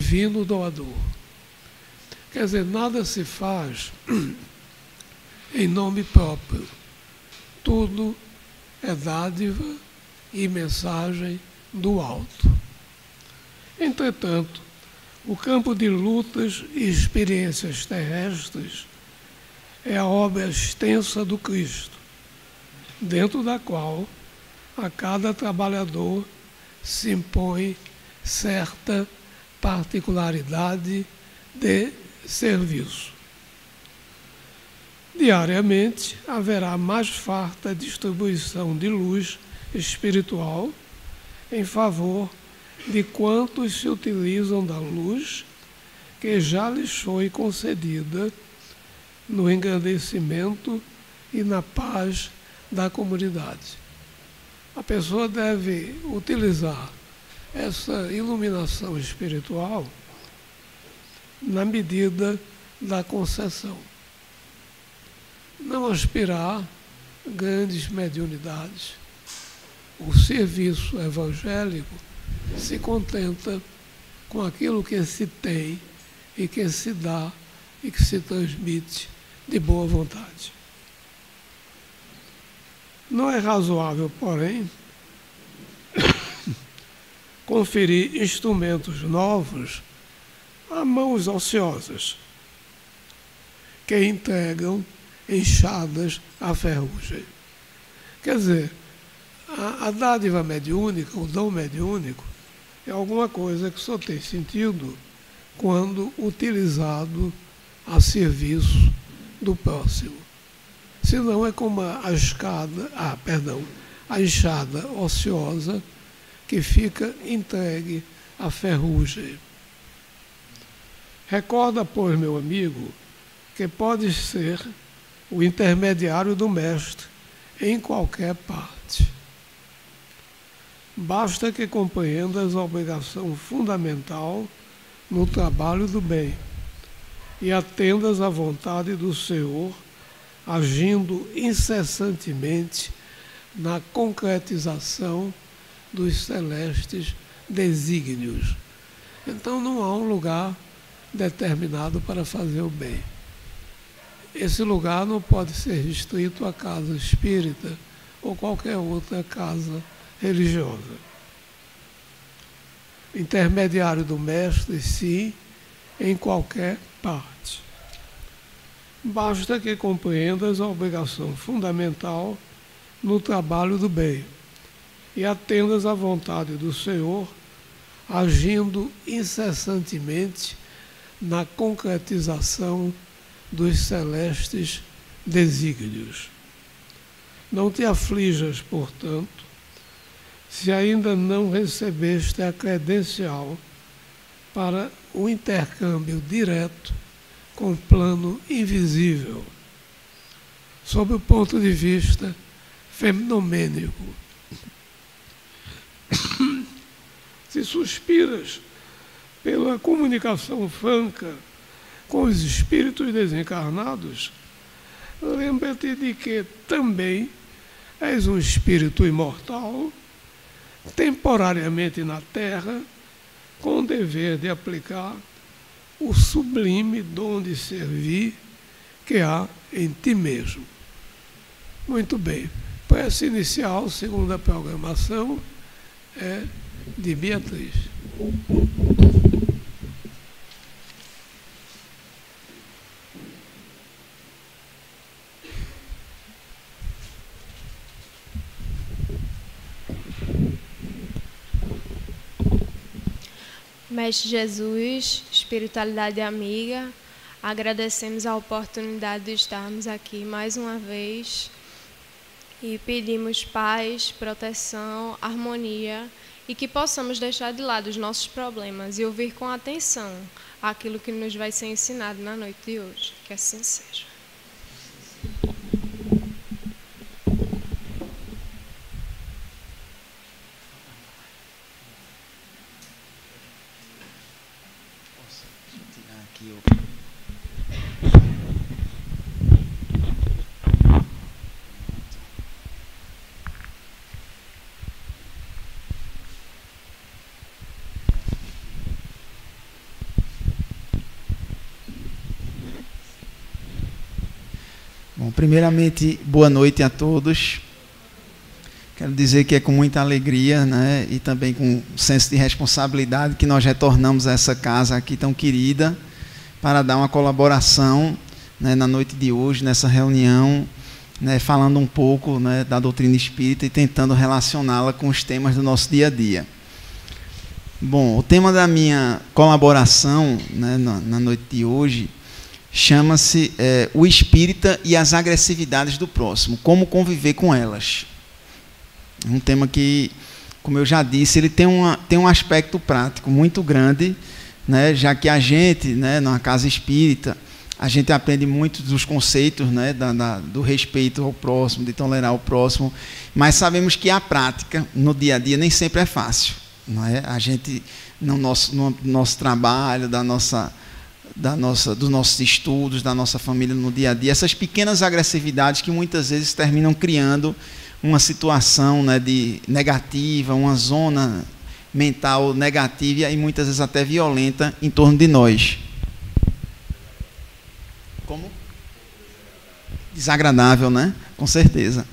divino doador. Quer dizer, nada se faz em nome próprio. Tudo é dádiva e mensagem do alto. Entretanto, o campo de lutas e experiências terrestres é a obra extensa do Cristo, dentro da qual a cada trabalhador se impõe certa particularidade de serviço. Diariamente haverá mais farta distribuição de luz espiritual em favor de quantos se utilizam da luz que já lhes foi concedida no engrandecimento e na paz da comunidade. A pessoa deve utilizar essa iluminação espiritual na medida da concessão. Não aspirar grandes mediunidades. O serviço evangélico se contenta com aquilo que se tem e que se dá e que se transmite de boa vontade. Não é razoável, porém, conferir instrumentos novos a mãos ociosas que entregam enxadas à ferrugem. Quer dizer, a dádiva mediúnica, o dom mediúnico, é alguma coisa que só tem sentido quando utilizado a serviço do próximo. Senão é como a enxada ociosa que fica entregue à ferrugem. Recorda, pois, meu amigo, que pode ser o intermediário do mestre em qualquer parte. Basta que compreendas a obrigação fundamental no trabalho do bem e atendas à vontade do Senhor, agindo incessantemente na concretização dos celestes desígnios. Então não há um lugar determinado para fazer o bem. Esse lugar não pode ser restrito à casa espírita ou qualquer outra casa religiosa. Intermediário do mestre, sim, em qualquer parte. Basta que compreendas a obrigação fundamental no trabalho do bem e atendas à vontade do Senhor, agindo incessantemente na concretização dos celestes desígnios. Não te aflijas, portanto, se ainda não recebeste a credencial para o intercâmbio direto com o plano invisível, sob o ponto de vista fenomenênico. Se suspiras pela comunicação franca com os espíritos desencarnados, lembra-te de que também és um espírito imortal, temporariamente na Terra, com o dever de aplicar o sublime dom de servir que há em ti mesmo. Muito bem. Prece inicial, segundo a programação, é de Beatriz. Mestre Jesus, espiritualidade amiga, agradecemos a oportunidade de estarmos aqui mais uma vez e pedimos paz, proteção, harmonia e que possamos deixar de lado os nossos problemas e ouvir com atenção aquilo que nos vai ser ensinado na noite de hoje. Que assim seja. Bom, primeiramente, boa noite a todos. Quero dizer que é com muita alegria, né, e também com um senso de responsabilidade que nós retornamos a essa casa aqui tão querida para dar uma colaboração, né, na noite de hoje, nessa reunião, né, falando um pouco, né, da doutrina espírita e tentando relacioná-la com os temas do nosso dia a dia. Bom, o tema da minha colaboração, né, na noite de hoje chama-se o espírita e as agressividades do próximo, como conviver com elas. Um tema que, como eu já disse, ele tem um aspecto prático muito grande, né, já que a gente, né, na casa espírita, a gente aprende muito dos conceitos, né, do respeito ao próximo, de tolerar o próximo, mas sabemos que a prática, no dia a dia, nem sempre é fácil. Não é? A gente, no nosso trabalho, dos nossos estudos, da nossa família no dia a dia, essas pequenas agressividades que muitas vezes terminam criando uma situação, né, de negativa, uma zona mental negativa e muitas vezes até violenta em torno de nós. Como? Desagradável, né? Com certeza.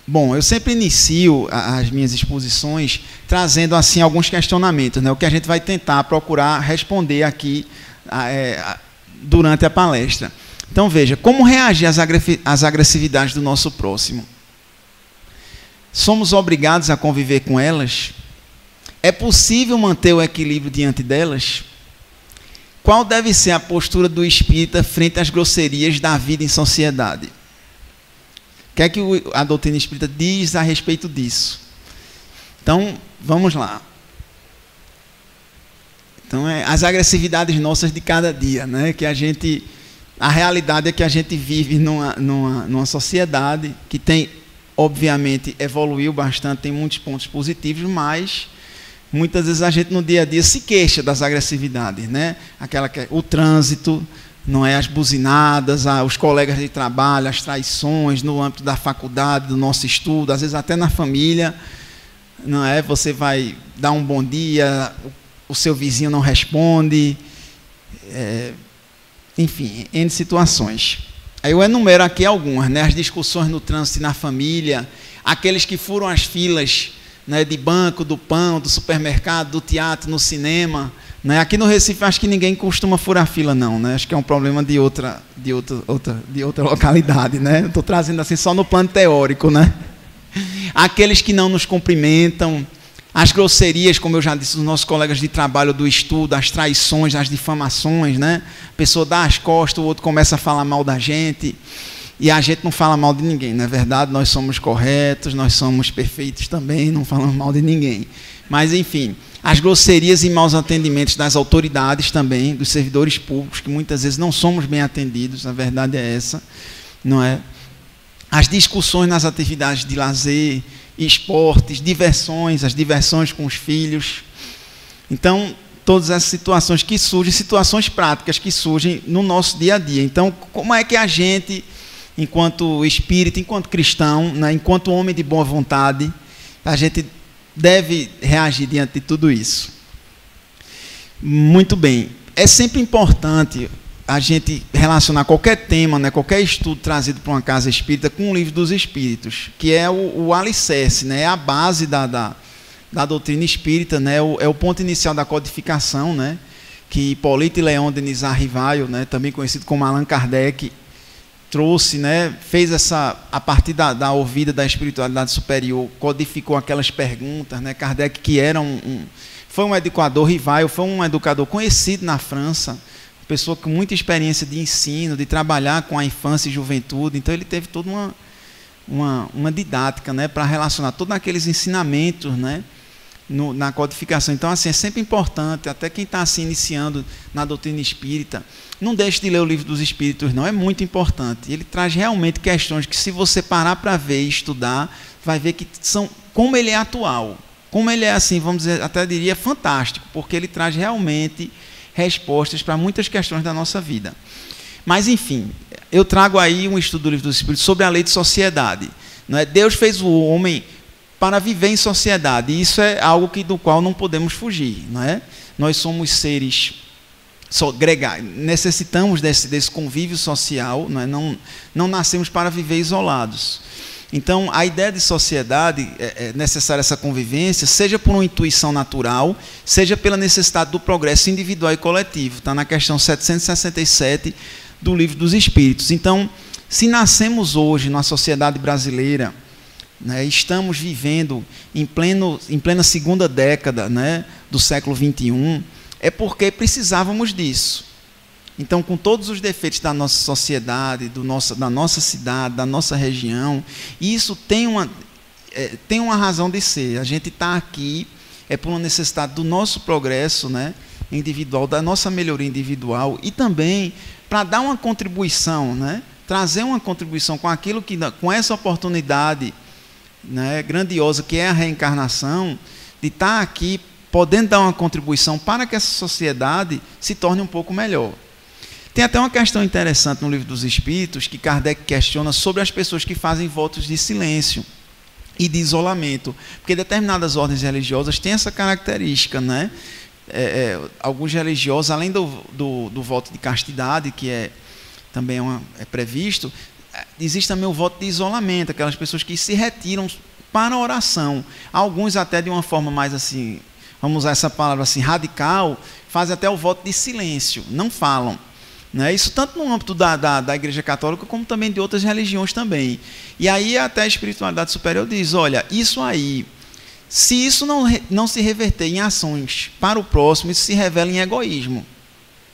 Bom, eu sempre inicio as minhas exposições trazendo assim alguns questionamentos, né, o que a gente vai tentar procurar responder aqui durante a palestra. Então veja, como reagir às agressividades do nosso próximo? Somos obrigados a conviver com elas? É possível manter o equilíbrio diante delas? Qual deve ser a postura do espírita frente às grosserias da vida em sociedade? O que é que a doutrina espírita diz a respeito disso? Então, vamos lá. Então, as agressividades nossas de cada dia, né? Que a realidade é que a gente vive numa sociedade que tem, obviamente, evoluiu bastante, tem muitos pontos positivos, mas muitas vezes a gente no dia a dia se queixa das agressividades, né? Aquela que é o trânsito, não é, as buzinadas, os colegas de trabalho, as traições no âmbito da faculdade, do nosso estudo, às vezes até na família, não é? Você vai dar um bom dia, o seu vizinho não responde, enfim, N situações. Aí eu enumero aqui algumas, né? As discussões no trânsito e na família, aqueles que furam as filas, né, de banco, do pão, do supermercado, do teatro, no cinema, né? Aqui no Recife acho que ninguém costuma furar fila não, né? Acho que é um problema de outra localidade, né? Estou trazendo assim só no plano teórico, né? Aqueles que não nos cumprimentam, as grosserias, como eu já disse, dos nossos colegas de trabalho, do estudo, as traições, as difamações, né? A pessoa dá as costas, o outro começa a falar mal da gente. E a gente não fala mal de ninguém, não é verdade? Nós somos corretos, nós somos perfeitos também, não falamos mal de ninguém. Mas, enfim, as grosserias e maus atendimentos das autoridades também, dos servidores públicos, que muitas vezes não somos bem atendidos, a verdade é essa, não é? As discussões nas atividades de lazer, esportes, diversões, as diversões com os filhos. Então, todas essas situações que surgem, situações práticas que surgem no nosso dia a dia. Então, como é que a gente, enquanto espírita, enquanto cristão, né, enquanto homem de boa vontade, a gente deve reagir diante de tudo isso? Muito bem. É sempre importante a gente relacionar qualquer tema, né, qualquer estudo trazido para uma casa espírita com o Livro dos Espíritos, que é o alicerce, né, é a base da doutrina espírita, né, é o ponto inicial da codificação, né, que Hipólito Léon Denis Arrivaio, né, também conhecido como Allan Kardec, trouxe, né, fez a partir da ouvida da espiritualidade superior, codificou aquelas perguntas, né? Kardec, que era foi um educador, Rivaio foi um educador conhecido na França, pessoa com muita experiência de ensino, de trabalhar com a infância e juventude, então ele teve toda uma didática, né, para relacionar todos aqueles ensinamentos, né, na codificação. Então, assim, é sempre importante, até quem está assim, iniciando na doutrina espírita, não deixe de ler o Livro dos Espíritos, não, é muito importante. Ele traz realmente questões que, se você parar para ver e estudar, vai ver que são, como ele é atual, como ele é assim, vamos dizer, até diria fantástico, porque ele traz realmente respostas para muitas questões da nossa vida. Mas, enfim, eu trago aí um estudo do Livro dos Espíritos sobre a lei de sociedade. Não é? Deus fez o homem para viver em sociedade, e isso é algo do qual não podemos fugir. Não é? Nós somos seres necessitamos desse convívio social, não nascemos para viver isolados. Então, a ideia de sociedade, é necessária essa convivência, seja por uma intuição natural, seja pela necessidade do progresso individual e coletivo. Está na questão 767 do Livro dos Espíritos. Então, se nascemos hoje numa sociedade brasileira, estamos vivendo em plena segunda década, do século XXI, é porque precisávamos disso. Então, com todos os defeitos da nossa sociedade, da nossa cidade, da nossa região, isso tem uma razão de ser. A gente está aqui por uma necessidade do nosso progresso individual, da nossa melhoria individual, e também para dar uma contribuição, trazer uma contribuição com aquilo com essa oportunidade grandiosa que é a reencarnação, de estar aqui podendo dar uma contribuição para que essa sociedade se torne um pouco melhor. Tem até uma questão interessante no Livro dos Espíritos, que Kardec questiona sobre as pessoas que fazem votos de silêncio e de isolamento, porque determinadas ordens religiosas têm essa característica, alguns religiosos, além do voto de castidade, que também é previsto, existe também o voto de isolamento, aquelas pessoas que se retiram para a oração. Alguns até de uma forma mais assim, vamos usar essa palavra assim, radical, fazem até o voto de silêncio, não falam. Isso tanto no âmbito da Igreja Católica, como também de outras religiões também. E aí até a espiritualidade superior diz, olha, isso aí, se isso não se reverter em ações para o próximo, isso se revela em egoísmo.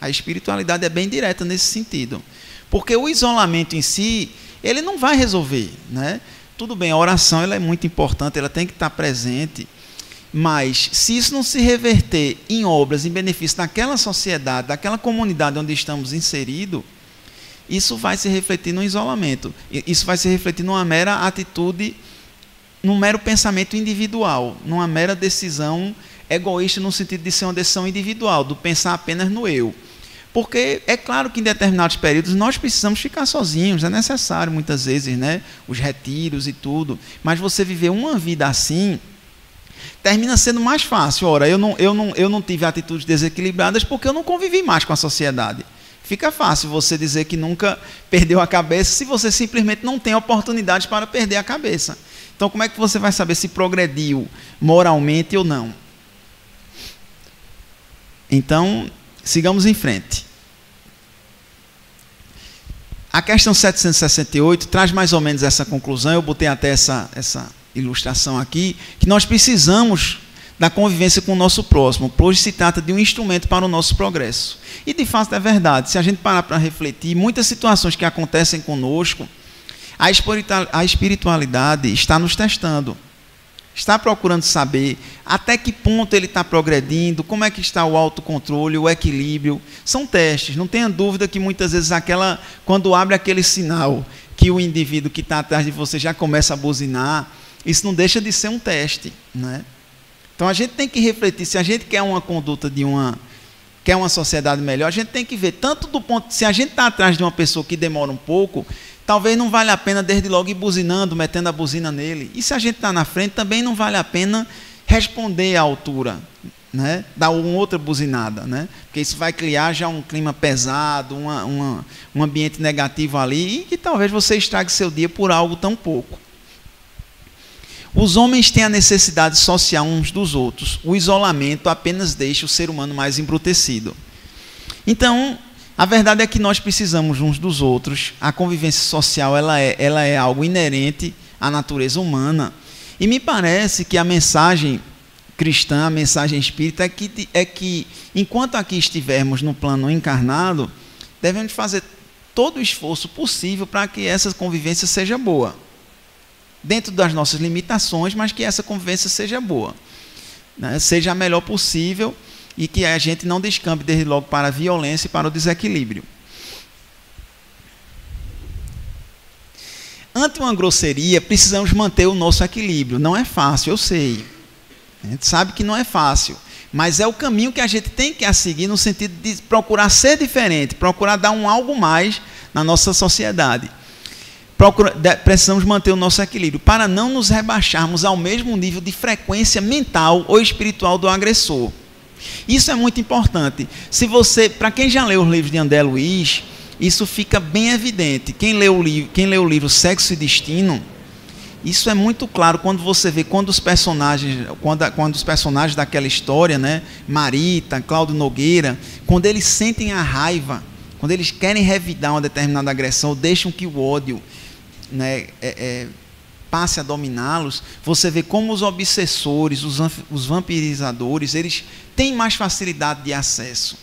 A espiritualidade é bem direta nesse sentido. Porque o isolamento em si, ele não vai resolver. Tudo bem, a oração ela é muito importante, ela tem que estar presente, mas se isso não se reverter em obras, em benefício daquela sociedade, daquela comunidade onde estamos inseridos, isso vai se refletir no isolamento. Isso vai se refletir numa mera atitude, num mero pensamento individual, numa mera decisão egoísta no sentido de ser uma decisão individual, do pensar apenas no eu. Porque é claro que em determinados períodos nós precisamos ficar sozinhos, é necessário muitas vezes, os retiros e tudo, mas você viver uma vida assim termina sendo mais fácil. Ora, eu não tive atitudes desequilibradas porque eu não convivi mais com a sociedade. Fica fácil você dizer que nunca perdeu a cabeça se você simplesmente não tem oportunidades para perder a cabeça. Então, como é que você vai saber se progrediu moralmente ou não? Então, sigamos em frente. A questão 768 traz mais ou menos essa conclusão. Eu botei até essa ilustração aqui, que nós precisamos da convivência com o nosso próximo, pois se trata de um instrumento para o nosso progresso. E de fato é verdade, se a gente parar para refletir, muitas situações que acontecem conosco, a espiritualidade está nos testando, está procurando saber até que ponto ele está progredindo, como é que está o autocontrole, o equilíbrio. São testes, não tenha dúvida que muitas vezes quando abre aquele sinal que o indivíduo que está atrás de você já começa a buzinar, isso não deixa de ser um teste, Então a gente tem que refletir, se a gente quer uma conduta quer uma sociedade melhor, a gente tem que ver tanto do ponto, se a gente está atrás de uma pessoa que demora um pouco, talvez não vale a pena desde logo ir buzinando, metendo a buzina nele. E se a gente está na frente, também não vale a pena responder à altura, dar uma outra buzinada, porque isso vai criar já um clima pesado, um ambiente negativo ali, e que talvez você estrague seu dia por algo tão pouco. Os homens têm a necessidade social uns dos outros. O isolamento apenas deixa o ser humano mais embrutecido. Então, a verdade é que nós precisamos uns dos outros. A convivência social ela é algo inerente à natureza humana. E me parece que a mensagem cristã, a mensagem espírita, é que enquanto aqui estivermos no plano encarnado, devemos fazer todo o esforço possível para que essa convivência seja boa. Dentro das nossas limitações, mas que essa convivência seja boa, seja a melhor possível e que a gente não descambe desde logo para a violência e para o desequilíbrio. Ante uma grosseria, precisamos manter o nosso equilíbrio. Não é fácil, eu sei. A gente sabe que não é fácil, mas é o caminho que a gente tem que seguir no sentido de procurar ser diferente, procurar dar algo mais na nossa sociedade. Precisamos manter o nosso equilíbrio para não nos rebaixarmos ao mesmo nível de frequência mental ou espiritual do agressor. Isso é muito importante. Se você, para quem já leu os livros de André Luiz, isso fica bem evidente. Quem lê o livro Sexo e Destino, isso é muito claro quando você vê quando os personagens daquela história, né, Marita, Cláudio Nogueira, quando eles sentem a raiva, quando eles querem revidar uma determinada agressão, ou deixam que o ódio, né, passe a dominá-los, você vê como os obsessores, os vampirizadores, eles têm mais facilidade de acesso.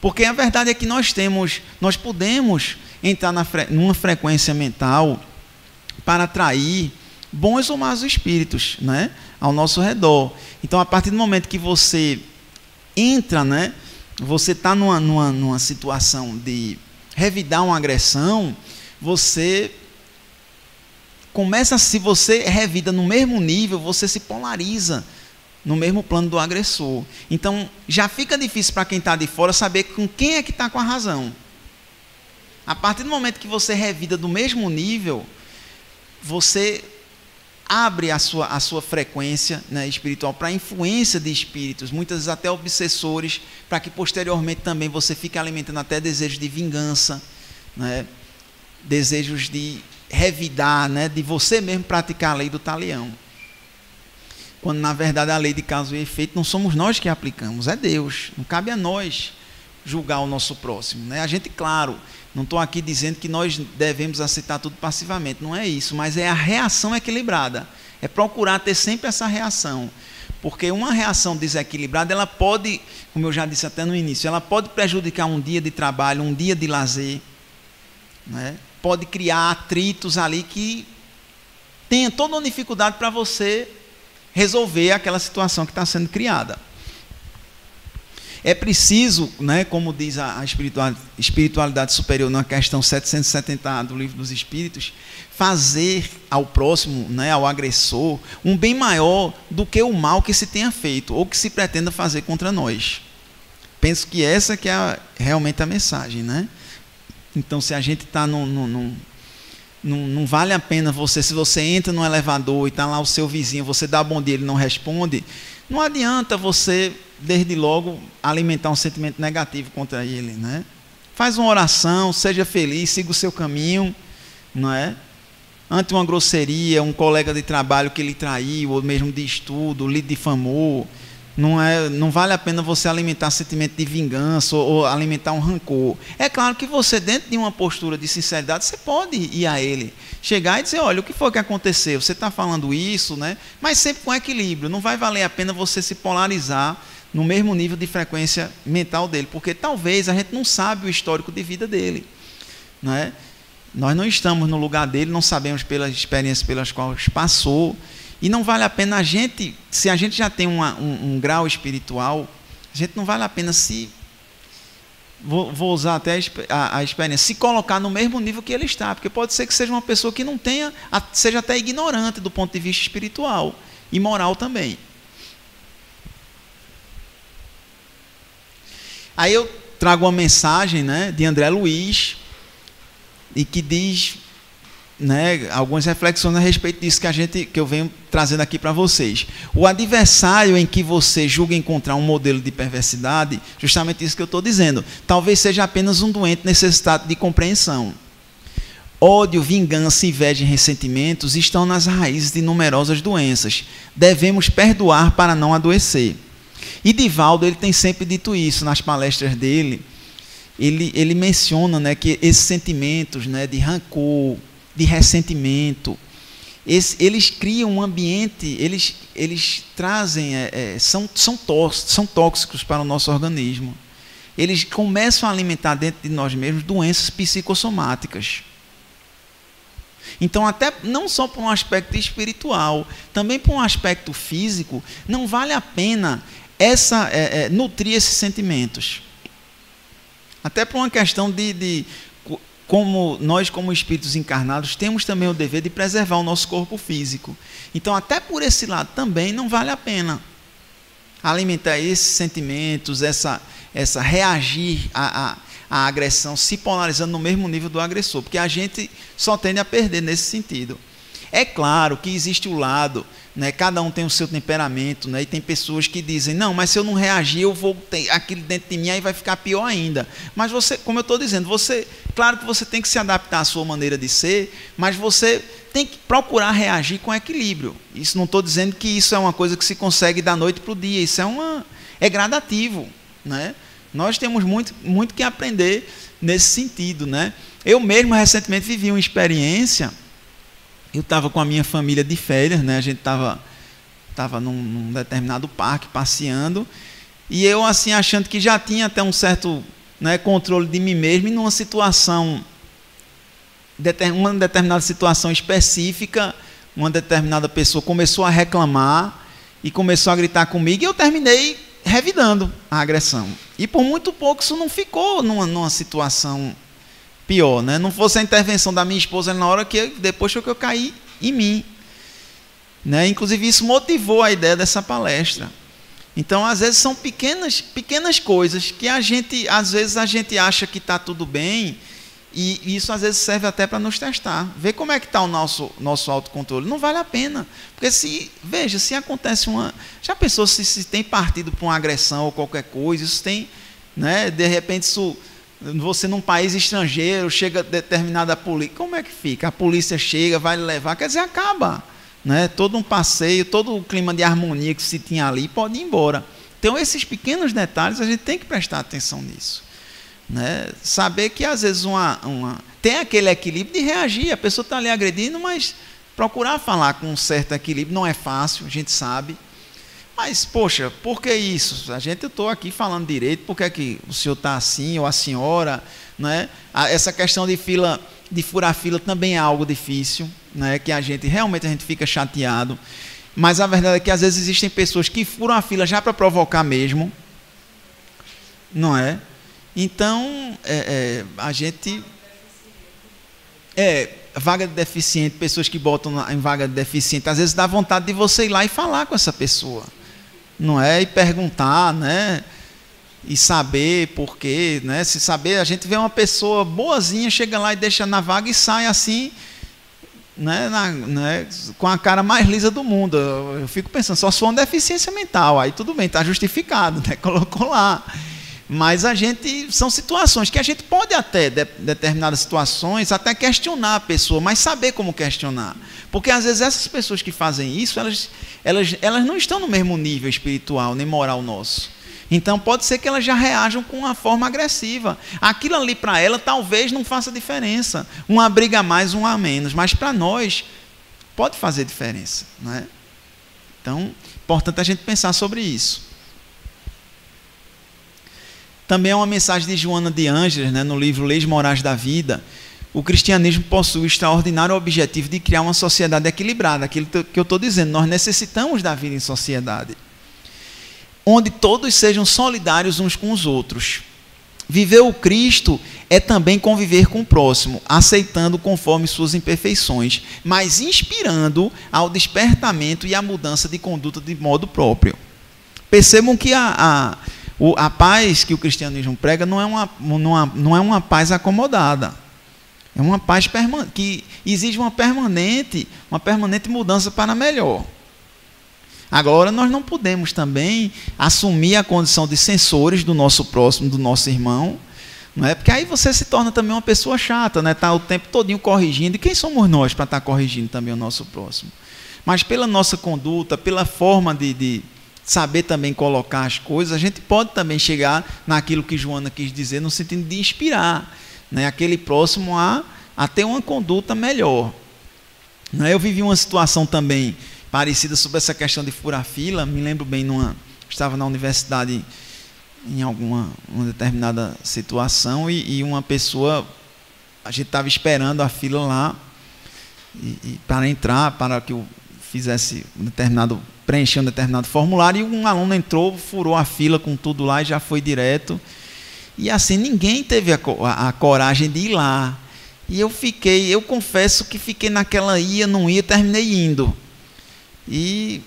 Porque a verdade é que nós podemos entrar numa frequência mental para atrair bons ou maus espíritos, né, ao nosso redor. Então, a partir do momento que você entra, né, você está numa situação de revidar uma agressão, você começa, se você revida no mesmo nível, você se polariza no mesmo plano do agressor. Então, já fica difícil para quem está de fora saber com quem é que está com a razão. A partir do momento que você revida do mesmo nível, você abre a sua frequência, né, espiritual para a influência de espíritos, muitas vezes até obsessores, para que posteriormente também você fique alimentando até desejos de vingança, né, desejos de revidar, né, de você mesmo praticar a lei do talião. Quando na verdade a lei de causa e efeito não somos nós que aplicamos, é Deus. Não cabe a nós julgar o nosso próximo, né? A gente, claro, não estou aqui dizendo que nós devemos aceitar tudo passivamente, não é isso, mas é a reação equilibrada, é procurar ter sempre essa reação, porque uma reação desequilibrada, ela pode, como eu já disse até no início, ela pode prejudicar um dia de trabalho, um dia de lazer, né? Pode criar atritos ali que tenha toda uma dificuldade para você resolver aquela situação que está sendo criada. É preciso, né, como diz a espiritualidade superior na questão 770 do Livro dos Espíritos, fazer ao próximo, né, ao agressor, um bem maior do que o mal que se tenha feito ou que se pretenda fazer contra nós. Penso que essa que é realmente a mensagem, né? Então, se a gente está não vale a pena você, se você entra no elevador e está lá o seu vizinho, você dá bom dia, ele não responde, não adianta você, desde logo, alimentar um sentimento negativo contra ele, né? Faz uma oração, seja feliz, siga o seu caminho, não é? Ante uma grosseria, um colega de trabalho que lhe traiu, ou mesmo de estudo, lhe difamou, não vale a pena você alimentar sentimento de vingança ou alimentar um rancor. É claro que você, dentro de uma postura de sinceridade, você pode ir a ele, chegar e dizer, olha, o que foi que aconteceu? Você está falando isso, né? Mas sempre com equilíbrio. Não vai valer a pena você se polarizar no mesmo nível de frequência mental dele, porque talvez a gente não sabe o histórico de vida dele, né? Nós não estamos no lugar dele, não sabemos pelas experiências pelas quais passou. E não vale a pena se a gente já tem um grau espiritual, a gente não vale a pena vou usar até a experiência, se colocar no mesmo nível que ele está, porque pode ser que seja uma pessoa que não tenha, seja até ignorante do ponto de vista espiritual e moral também. Aí eu trago uma mensagem, né, de André Luiz, e que diz, né, algumas reflexões a respeito disso que eu venho trazendo aqui para vocês. O adversário em que você julga encontrar um modelo de perversidade, justamente isso que eu estou dizendo, talvez seja apenas um doente necessitado de compreensão. Ódio, vingança, inveja e ressentimentos estão nas raízes de numerosas doenças. Devemos perdoar para não adoecer. E Divaldo, ele tem sempre dito isso nas palestras dele. Ele menciona, né, que esses sentimentos, né, de rancor, de ressentimento, eles criam um ambiente, eles trazem, são tóxicos para o nosso organismo. Eles começam a alimentar dentro de nós mesmos doenças psicossomáticas. Então, até não só por um aspecto espiritual, também por um aspecto físico, não vale a pena nutrir esses sentimentos. Até por uma questão como nós, como espíritos encarnados, temos também o dever de preservar o nosso corpo físico. Então, até por esse lado também não vale a pena alimentar esses sentimentos, reagir à agressão, se polarizando no mesmo nível do agressor, porque a gente só tende a perder nesse sentido. É claro que existe o lado né? Cada um tem o seu temperamento, né? E tem pessoas que dizem, não, mas se eu não reagir, eu vou ter aquilo dentro de mim, aí vai ficar pior ainda. Mas você, como eu estou dizendo, claro que você tem que se adaptar à sua maneira de ser, mas você tem que procurar reagir com equilíbrio. Isso, não estou dizendo que isso é uma coisa que se consegue da noite para o dia, isso é gradativo, né? Nós temos muito que aprender nesse sentido, né? Eu mesmo recentemente vivi uma experiência. Eu estava com a minha família de férias, né? A gente estava num determinado parque passeando, e eu assim achando que já tinha até um certo, né, controle de mim mesmo, e numa situação, uma determinada situação específica, uma determinada pessoa começou a reclamar e começou a gritar comigo, e eu terminei revidando a agressão. E por muito pouco isso não ficou numa situação pior, né? Não fosse a intervenção da minha esposa na hora que depois que eu caí em mim, né? Inclusive isso motivou a ideia dessa palestra. Então, às vezes são pequenas coisas que às vezes a gente acha que está tudo bem, e isso às vezes serve até para nos testar, ver como é que está o nosso autocontrole. Não vale a pena, porque se acontece já pensou se tem partido para uma agressão ou qualquer coisa, isso tem, né? De repente isso, você num país estrangeiro, chega determinada polícia, como é que fica? A polícia chega, vai levar, quer dizer, acaba, né? Todo um passeio, todo o clima de harmonia que se tinha ali pode ir embora. Então, esses pequenos detalhes, a gente tem que prestar atenção nisso, né? Saber que, às vezes, tem aquele equilíbrio de reagir, a pessoa está ali agredindo, mas procurar falar com um certo equilíbrio não é fácil, a gente sabe. Mas, poxa, por que isso? Eu estou aqui falando direito, por que é que o senhor está assim, ou a senhora, né? Essa questão de furar fila também é algo difícil, né? Que realmente a gente fica chateado. Mas a verdade é que às vezes existem pessoas que furam a fila já para provocar mesmo, não é? Então, a gente... vaga de deficiente, pessoas que botam em vaga de deficiente, às vezes dá vontade de você ir lá e falar com essa pessoa, não é? E perguntar, né? E saber por quê, né? Se saber, a gente vê uma pessoa boazinha, chega lá e deixa na vaga e sai assim, né? Com a cara mais lisa do mundo. Eu fico pensando, só se for uma deficiência mental, aí tudo bem, está justificado, né? Colocou lá. Mas são situações que a gente pode até, determinadas situações, até questionar a pessoa, mas saber como questionar. Porque às vezes essas pessoas que fazem isso, elas não estão no mesmo nível espiritual, nem moral nosso. Então pode ser que elas já reajam com uma forma agressiva. Aquilo ali para ela talvez não faça diferença. Uma briga a mais, uma a menos. Mas para nós pode fazer diferença, né? Então, importante a gente pensar sobre isso. Também é uma mensagem de Joana de Ângeles, né, no livro Leis Morais da Vida. O cristianismo possui o extraordinário objetivo de criar uma sociedade equilibrada. Aquilo que eu estou dizendo, nós necessitamos da vida em sociedade, onde todos sejam solidários uns com os outros. Viver o Cristo é também conviver com o próximo, aceitando conforme suas imperfeições, mas inspirando ao despertamento e à mudança de conduta de modo próprio. Percebam que a paz que o cristianismo prega não é uma paz acomodada. É uma paz que exige uma permanente mudança para melhor. Agora, nós não podemos também assumir a condição de censores do nosso próximo, do nosso irmão, não é? Porque aí você se torna também uma pessoa chata, né? Está o tempo todinho corrigindo. E quem somos nós para estar corrigindo também o nosso próximo? Mas pela nossa conduta, pela forma de saber também colocar as coisas, a gente pode também chegar naquilo que Joana quis dizer, no sentido de inspirar, né, aquele próximo a ter uma conduta melhor. Eu vivi uma situação também parecida sobre essa questão de furar fila. Me lembro bem, estava na universidade em uma determinada situação e uma pessoa, a gente estava esperando a fila lá e para entrar, para que eu fizesse preencher um determinado formulário, e um aluno entrou, furou a fila com tudo lá e já foi direto. E assim, ninguém teve a coragem de ir lá. E eu confesso que fiquei naquela não ia, terminei indo. E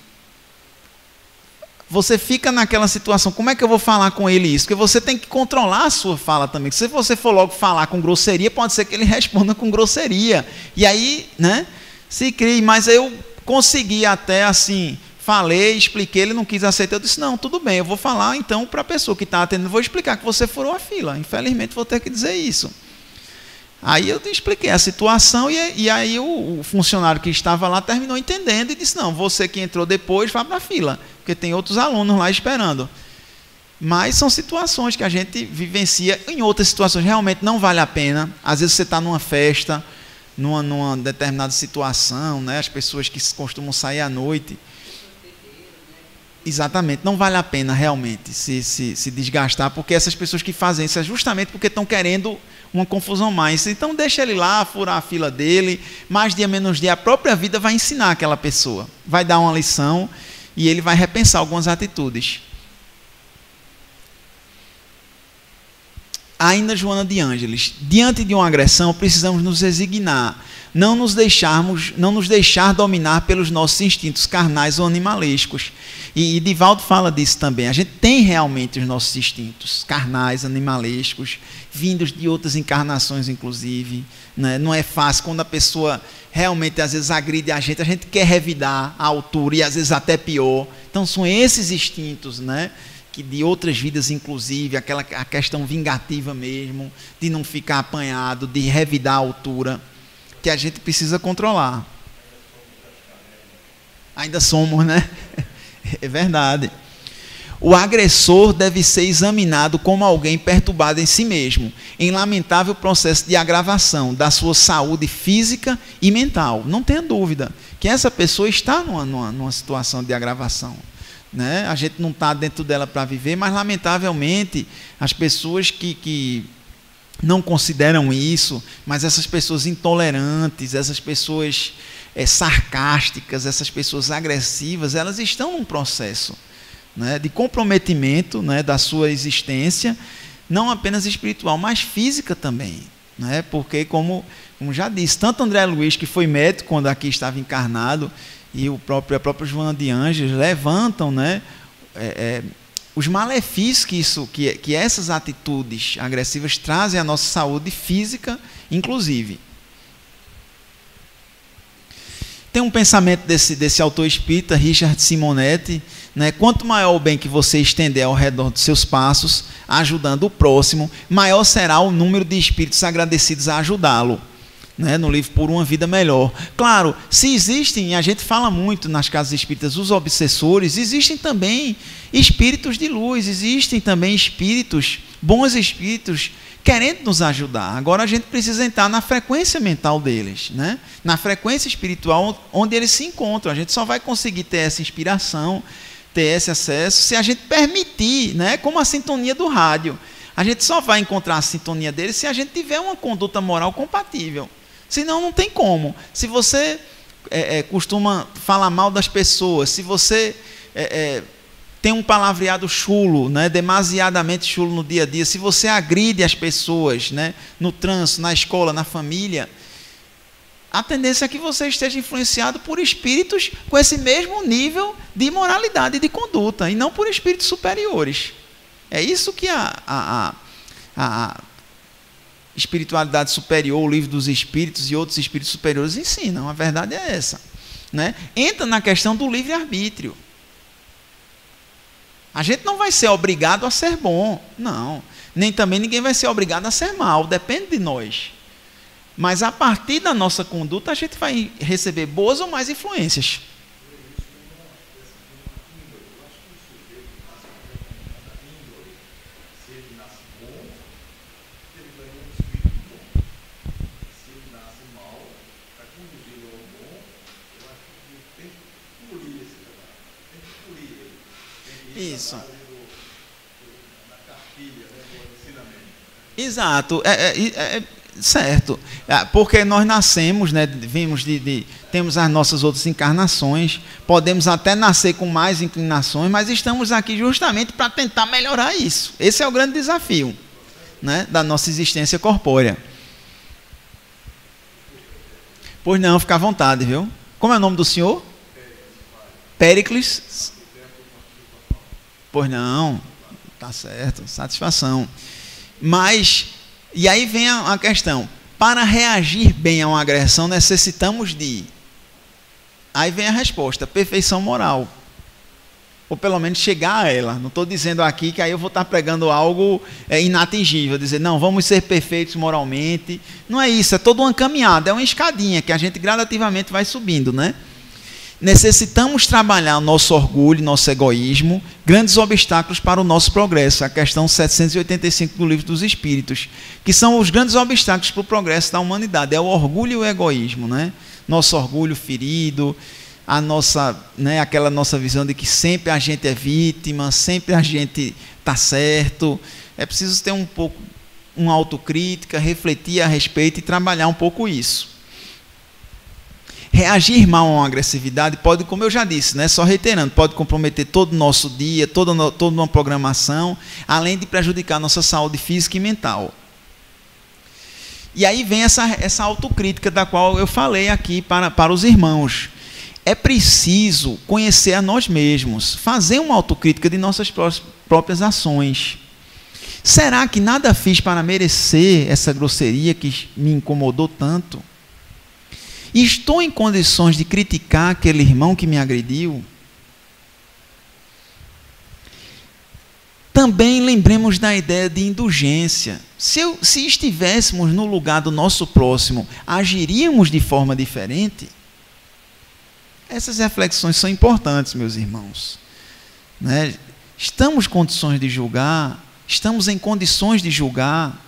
você fica naquela situação, como é que eu vou falar com ele isso? Porque você tem que controlar a sua fala também. Se você for logo falar com grosseria, pode ser que ele responda com grosseria. E aí, né, se crie. Mas eu consegui até assim, falei, expliquei, ele não quis aceitar, eu disse, não, tudo bem, eu vou falar então para a pessoa que está atendendo, vou explicar que você furou a fila, infelizmente vou ter que dizer isso. Aí eu expliquei a situação e aí o funcionário que estava lá terminou entendendo e disse, não, você que entrou depois, vá para a fila, porque tem outros alunos lá esperando. Mas são situações que a gente vivencia, em outras situações realmente não vale a pena, às vezes você está numa festa, numa determinada situação, né? As pessoas que costumam sair à noite, exatamente, não vale a pena realmente se desgastar, porque essas pessoas que fazem isso é justamente porque estão querendo uma confusão mais. Então deixa ele lá, furar a fila dele, mais dia menos dia, a própria vida vai ensinar aquela pessoa, vai dar uma lição e ele vai repensar algumas atitudes. Ainda Joana de Ângeles, diante de uma agressão precisamos nos resignar, não nos deixar dominar pelos nossos instintos carnais ou animalescos. E Divaldo fala disso também, a gente tem realmente os nossos instintos carnais, animalescos, vindos de outras encarnações inclusive, né? Não é fácil, quando a pessoa realmente às vezes agride a gente quer revidar a altura e às vezes até pior, então são esses instintos, né? De outras vidas inclusive, a questão vingativa mesmo, de não ficar apanhado, de revidar a altura, que a gente precisa controlar. Ainda somos, né? É verdade. O agressor deve ser examinado como alguém perturbado em si mesmo, em lamentável processo de agravação da sua saúde física e mental. Não tenha dúvida que essa pessoa está numa situação de agravação. Né? A gente não está dentro dela para viver, mas lamentavelmente as pessoas que não consideram isso, mas essas pessoas intolerantes, essas pessoas sarcásticas, essas pessoas agressivas, elas estão num processo, né, de comprometimento, né, da sua existência, não apenas espiritual, mas física também, né? Porque como já disse, tanto André Luiz, que foi médico quando aqui estava encarnado, e a própria Joana de Ângeles levantam, né, os malefícios que essas atitudes agressivas trazem à nossa saúde física, inclusive. Tem um pensamento desse autor espírita, Richard Simonetti, né, quanto maior o bem que você estender ao redor dos seus passos, ajudando o próximo, maior será o número de espíritos agradecidos a ajudá-lo. Né, no livro Por uma Vida Melhor. Claro, se existem, a gente fala muito nas casas espíritas, os obsessores, existem também espíritos de luz, existem também espíritos, bons espíritos, querendo nos ajudar. Agora a gente precisa entrar na frequência mental deles, né? Na frequência espiritual onde eles se encontram. A gente só vai conseguir ter essa inspiração, ter esse acesso, se a gente permitir, né? Como a sintonia do rádio. A gente só vai encontrar a sintonia deles se a gente tiver uma conduta moral compatível. Senão não tem como. Se você costuma falar mal das pessoas, se você tem um palavreado chulo, né, demasiadamente chulo no dia a dia, se você agride as pessoas, né, no trânsito, na escola, na família, a tendência é que você esteja influenciado por espíritos com esse mesmo nível de moralidade e de conduta, e não por espíritos superiores. É isso que a espiritualidade superior, o livro dos espíritos e outros espíritos superiores ensinam. A verdade é essa, né? Entra na questão do livre-arbítrio. A gente não vai ser obrigado a ser bom, não. Nem também ninguém vai ser obrigado a ser mal, depende de nós. Mas a partir da nossa conduta a gente vai receber boas ou mais influências. Isso. Exato, certo. Porque nós nascemos, né, temos as nossas outras encarnações, podemos até nascer com mais inclinações, mas estamos aqui justamente para tentar melhorar isso. Esse é o grande desafio, né, da nossa existência corpórea. Pois não, fica à vontade, viu? Como é o nome do senhor? Péricles. Pois não, tá certo, satisfação. Mas, e aí vem a questão, para reagir bem a uma agressão necessitamos de Aí vem a resposta: perfeição moral. Ou pelo menos chegar a ela. Não estou dizendo aqui que aí eu vou estar pregando algo inatingível, dizer, não, vamos ser perfeitos moralmente. Não é isso, é toda uma caminhada, é uma escadinha que a gente gradativamente vai subindo, né? Necessitamos trabalhar o nosso orgulho, nosso egoísmo, grandes obstáculos para o nosso progresso, a questão 785 do Livro dos Espíritos, que são os grandes obstáculos para o progresso da humanidade, é o orgulho e o egoísmo, né? Nosso orgulho ferido, a nossa, né, aquela nossa visão de que sempre a gente é vítima, sempre a gente está certo. É preciso ter um pouco uma autocrítica, refletir a respeito e trabalhar um pouco isso. Reagir mal a uma agressividade pode, como eu já disse, né, só reiterando, pode comprometer todo o nosso dia, toda uma programação, além de prejudicar a nossa saúde física e mental. E aí vem essa autocrítica da qual eu falei aqui para os irmãos. É preciso conhecer a nós mesmos, fazer uma autocrítica de nossas próprias ações. Será que nada fiz para merecer essa grosseria que me incomodou tanto? Estou em condições de criticar aquele irmão que me agrediu? Também lembremos da ideia de indulgência. Se estivéssemos no lugar do nosso próximo, agiríamos de forma diferente? Essas reflexões são importantes, meus irmãos. Né? Estamos em condições de julgar? Estamos em condições de julgar?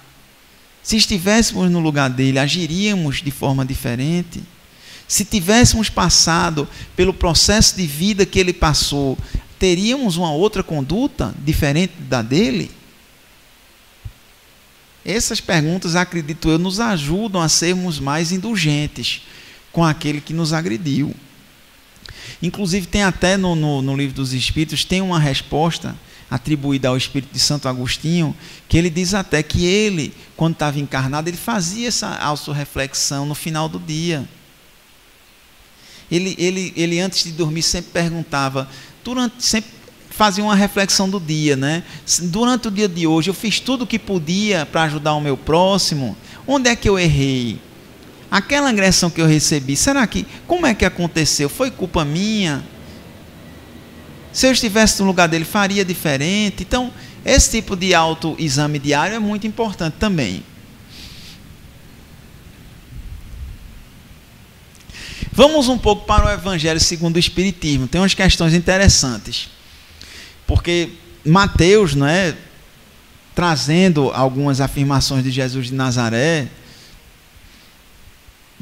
Se estivéssemos no lugar dele, agiríamos de forma diferente? Se tivéssemos passado pelo processo de vida que ele passou, teríamos uma outra conduta diferente da dele? Essas perguntas, acredito eu, nos ajudam a sermos mais indulgentes com aquele que nos agrediu. Inclusive, tem até no Livro dos Espíritos, tem uma resposta atribuída ao Espírito de Santo Agostinho, que ele diz até que ele, quando estava encarnado, ele fazia essa autorreflexão no final do dia. Ele antes de dormir, sempre perguntava, sempre fazia uma reflexão do dia, né? Durante o dia de hoje, eu fiz tudo o que podia para ajudar o meu próximo? Onde é que eu errei? Aquela agressão que eu recebi, como é que aconteceu? Foi culpa minha? Se eu estivesse no lugar dele, faria diferente? Então, esse tipo de autoexame diário é muito importante também. Vamos um pouco para o Evangelho segundo o Espiritismo. Tem umas questões interessantes. Porque Mateus, né, trazendo algumas afirmações de Jesus de Nazaré,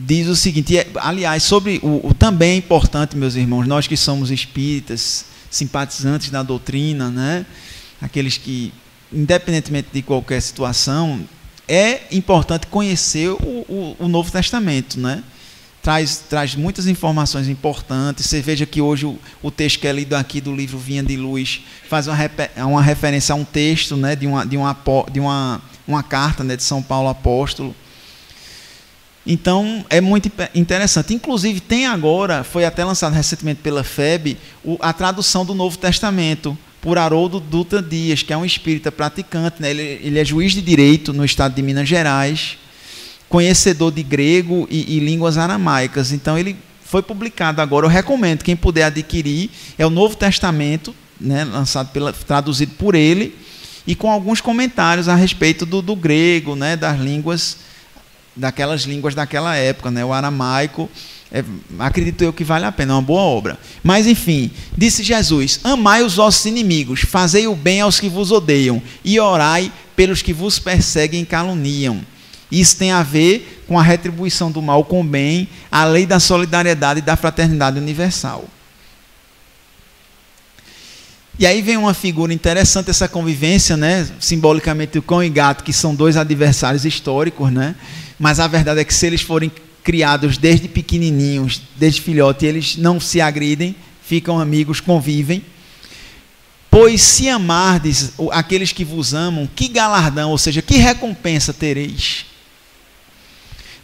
diz o seguinte, aliás, sobre também é importante, meus irmãos, nós que somos espíritas, simpatizantes da doutrina, né, aqueles que, independentemente de qualquer situação, é importante conhecer o Novo Testamento, né? Traz muitas informações importantes. Você veja que hoje o texto que é lido aqui do livro Vinha de Luz faz uma referência a um texto, né, de uma carta, né, de São Paulo Apóstolo. Então, é muito interessante. Inclusive, tem agora, foi até lançado recentemente pela FEB, a tradução do Novo Testamento, por Haroldo Dutra Dias, que é um espírita praticante, né? Ele é juiz de direito no estado de Minas Gerais, conhecedor de grego e línguas aramaicas. Então, ele foi publicado agora. Eu recomendo, quem puder adquirir, é o Novo Testamento, né? Traduzido por ele, e com alguns comentários a respeito do grego, né? Das línguas, daquelas línguas daquela época, né? O aramaico, acredito eu que vale a pena, é uma boa obra. Mas enfim, disse Jesus: amai os vossos inimigos, fazei o bem aos que vos odeiam, e orai pelos que vos perseguem e caluniam. Isso tem a ver com a retribuição do mal com o bem, a lei da solidariedade e da fraternidade universal. E aí vem uma figura interessante, essa convivência, né? Simbolicamente o cão e gato, que são dois adversários históricos, né? Mas a verdade é que se eles forem criados desde pequenininhos, desde filhote, eles não se agridem, ficam amigos, convivem. Pois se amardes aqueles que vos amam, que galardão, ou seja, que recompensa tereis?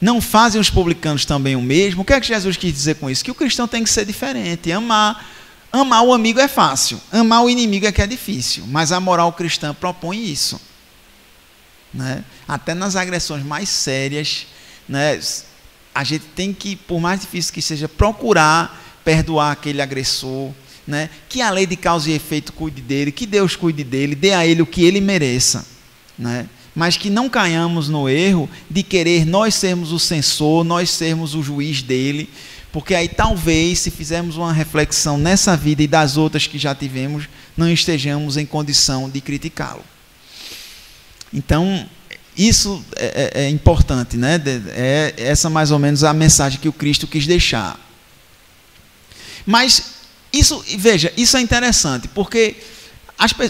Não fazem os publicanos também o mesmo? O que é que Jesus quis dizer com isso? Que o cristão tem que ser diferente. Amar o amigo é fácil, amar o inimigo é que é difícil, mas a moral cristã propõe isso. Né? Até nas agressões mais sérias, né, a gente tem que, por mais difícil que seja, procurar perdoar aquele agressor, né? Que a lei de causa e efeito cuide dele, que Deus cuide dele, dê a ele o que ele mereça, né? Mas que não caiamos no erro de querer nós sermos o censor, nós sermos o juiz dele, porque aí talvez, se fizermos uma reflexão nessa vida e das outras que já tivemos, não estejamos em condição de criticá-lo. Então, isso é importante, né? É essa mais ou menos a mensagem que o Cristo quis deixar. Mas, veja, isso é interessante, porque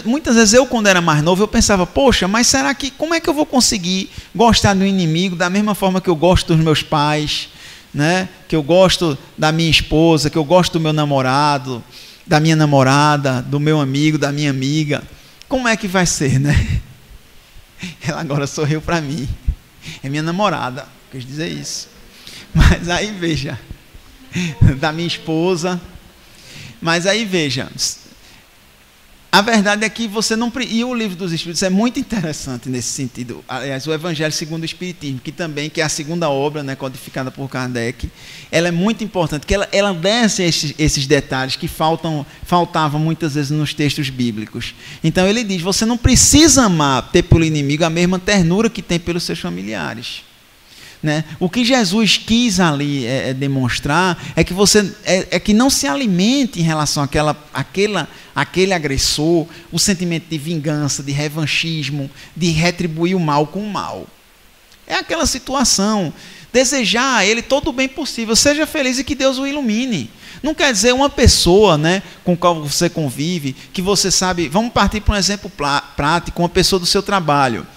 muitas vezes eu, quando era mais novo, eu pensava, poxa, mas será que, como é que eu vou conseguir gostar do inimigo da mesma forma que eu gosto dos meus pais, né? Que eu gosto da minha esposa, que eu gosto do meu namorado, da minha namorada, do meu amigo, da minha amiga? Como é que vai ser, né? Ela agora sorriu para mim. É minha namorada, quis dizer isso. Mas aí, veja, da minha esposa. Mas aí, veja, a verdade é que você não... E o Livro dos Espíritos é muito interessante nesse sentido. Aliás, o Evangelho segundo o Espiritismo, que é a segunda obra, né, codificada por Kardec, ela é muito importante, porque ela desce esses detalhes que faltavam muitas vezes nos textos bíblicos. Então ele diz, você não precisa ter pelo inimigo a mesma ternura que tem pelos seus familiares. Né? O que Jesus quis ali demonstrar é que que não se alimente em relação àquele agressor, o sentimento de vingança, de revanchismo, de retribuir o mal com o mal. É aquela situação, desejar a ele todo o bem possível, seja feliz e que Deus o ilumine. Não quer dizer uma pessoa, né, com a qual você convive, que você sabe, vamos partir para um exemplo prático, uma pessoa do seu trabalho,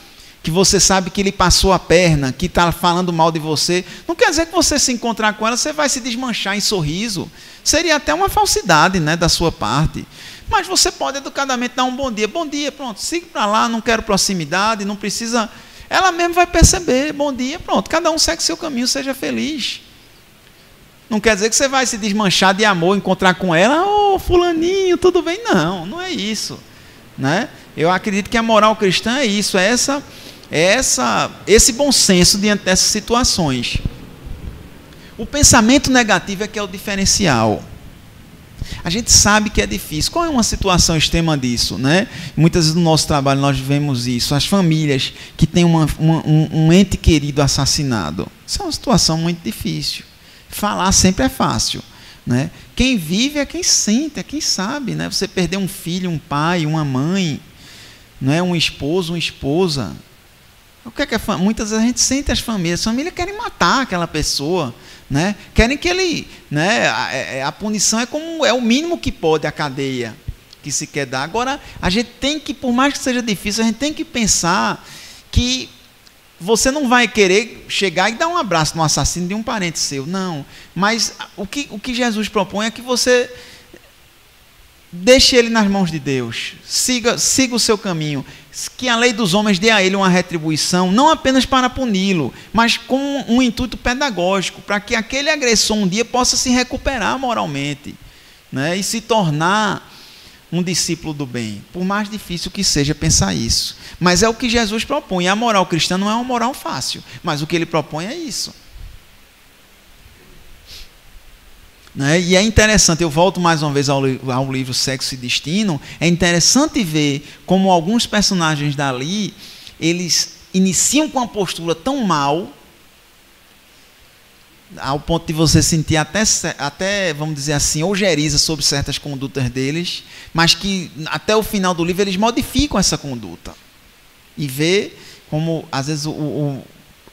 que você sabe que ele passou a perna, que está falando mal de você, não quer dizer que você se encontrar com ela, você vai se desmanchar em sorriso. Seria até uma falsidade, né, da sua parte. Mas você pode educadamente dar um bom dia, pronto, siga para lá, não quero proximidade, não precisa... Ela mesmo vai perceber, bom dia, pronto, cada um segue seu caminho, seja feliz. Não quer dizer que você vai se desmanchar de amor, encontrar com ela, fulaninho, tudo bem? Não, não é isso, né? Eu acredito que a moral cristã é isso, esse bom senso diante dessas situações. O pensamento negativo é que é o diferencial. A gente sabe que é difícil. Qual é uma situação extrema disso, né? Muitas vezes no nosso trabalho nós vemos isso. As famílias que têm um ente querido assassinado. Isso é uma situação muito difícil. Falar sempre é fácil, né? Quem vive é quem sente, é quem sabe, né? Você perder um filho, um pai, uma mãe, né? Um esposo, uma esposa. O que é muitas vezes a gente sente as famílias querem matar aquela pessoa, né? Querem que ele, né? A punição é o mínimo que pode, a cadeia que se quer dar. Agora, a gente tem que, por mais que seja difícil, a gente tem que pensar que você não vai querer chegar e dar um abraço no assassino de um parente seu, não. Mas o que Jesus propõe é que você deixe ele nas mãos de Deus, siga o seu caminho, que a lei dos homens dê a ele uma retribuição, não apenas para puni-lo, mas com um intuito pedagógico, para que aquele agressor um dia possa se recuperar moralmente, né, e se tornar um discípulo do bem, por mais difícil que seja pensar isso. Mas é o que Jesus propõe. A moral cristã não é uma moral fácil, mas o que ele propõe é isso. Né? E é interessante, eu volto mais uma vez ao livro Sexo e Destino, é interessante ver como alguns personagens dali, eles iniciam com uma postura tão mal, ao ponto de você sentir até, vamos dizer assim, ojeriza sobre certas condutas deles, mas que até o final do livro eles modificam essa conduta. E vê como, às vezes,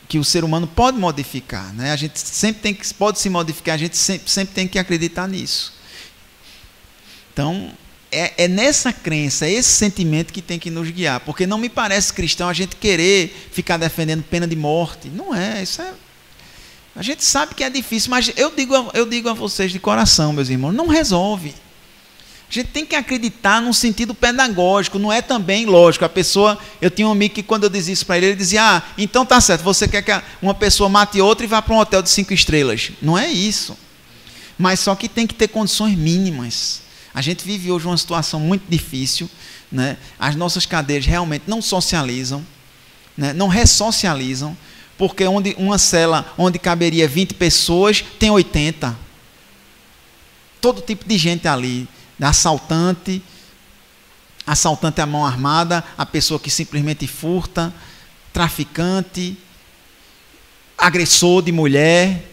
que o ser humano pode modificar, né? A gente sempre pode se modificar, a gente sempre tem que acreditar nisso. Então, é nessa crença, esse sentimento que tem que nos guiar, porque não me parece cristão a gente querer ficar defendendo pena de morte. Não é, isso é... A gente sabe que é difícil, mas eu digo a vocês de coração, meus irmãos, não resolve. A gente tem que acreditar num sentido pedagógico, não é também lógico. Eu tinha um amigo que quando eu dizia isso para ele, ele dizia, então tá certo, você quer que uma pessoa mate outra e vá para um hotel de 5 estrelas. Não é isso. Mas só que tem que ter condições mínimas. A gente vive hoje uma situação muito difícil, né? As nossas cadeias realmente não socializam, né? Não ressocializam, porque uma cela onde caberia 20 pessoas, tem 80. todo tipo de gente ali, assaltante à mão armada, a pessoa que simplesmente furta, traficante, agressor de mulher,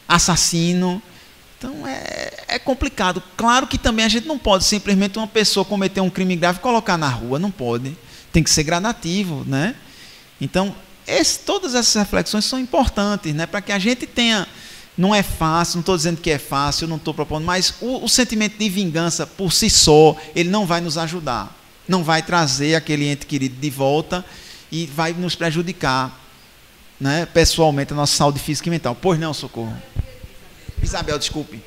assassino. Então é complicado. Claro que também a gente não pode simplesmente uma pessoa cometer um crime grave e colocar na rua, não pode. Tem que ser gradativo, né? Então, todas essas reflexões são importantes, né? Para que a gente tenha... Não é fácil, não estou dizendo que é fácil, não estou propondo, mas o sentimento de vingança por si só, ele não vai nos ajudar. Não vai trazer aquele ente querido de volta e vai nos prejudicar, né? Pessoalmente, a nossa saúde física e mental. Pois não, Socorro. Isabel, desculpe.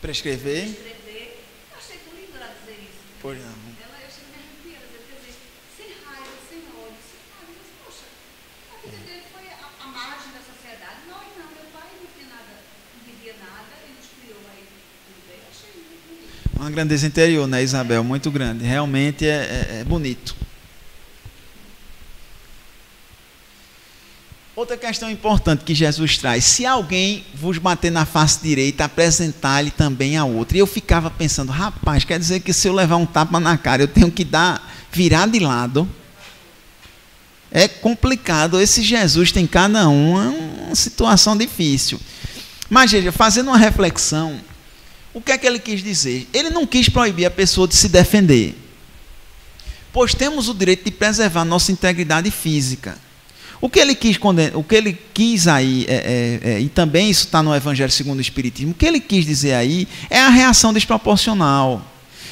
Prescrever. Eu achei tão lindo ela dizer isso. Pois não. Eu achei me arrepia, quer dizer, sem raiva, sem ódio, sem nada. Mas, poxa, a vida dele foi a margem da sociedade. Nós não, meu pai não tinha nada, não vivia nada, ele nos criou aí tudo bem. Eu achei muito bonito. Uma grandeza interior, né, Isabel? Muito grande. Realmente é bonito. Outra questão importante que Jesus traz: se alguém vos bater na face direita, apresentar-lhe também a outra. E eu ficava pensando, rapaz, quer dizer que se eu levar um tapa na cara, eu tenho que virar de lado? É complicado. Esse Jesus tem cada uma situação difícil. Mas, veja, fazendo uma reflexão, o que é que ele quis dizer? Ele não quis proibir a pessoa de se defender, pois temos o direito de preservar nossa integridade física. O que ele quis aí, e também isso está no Evangelho segundo o Espiritismo, o que ele quis dizer aí é a reação desproporcional,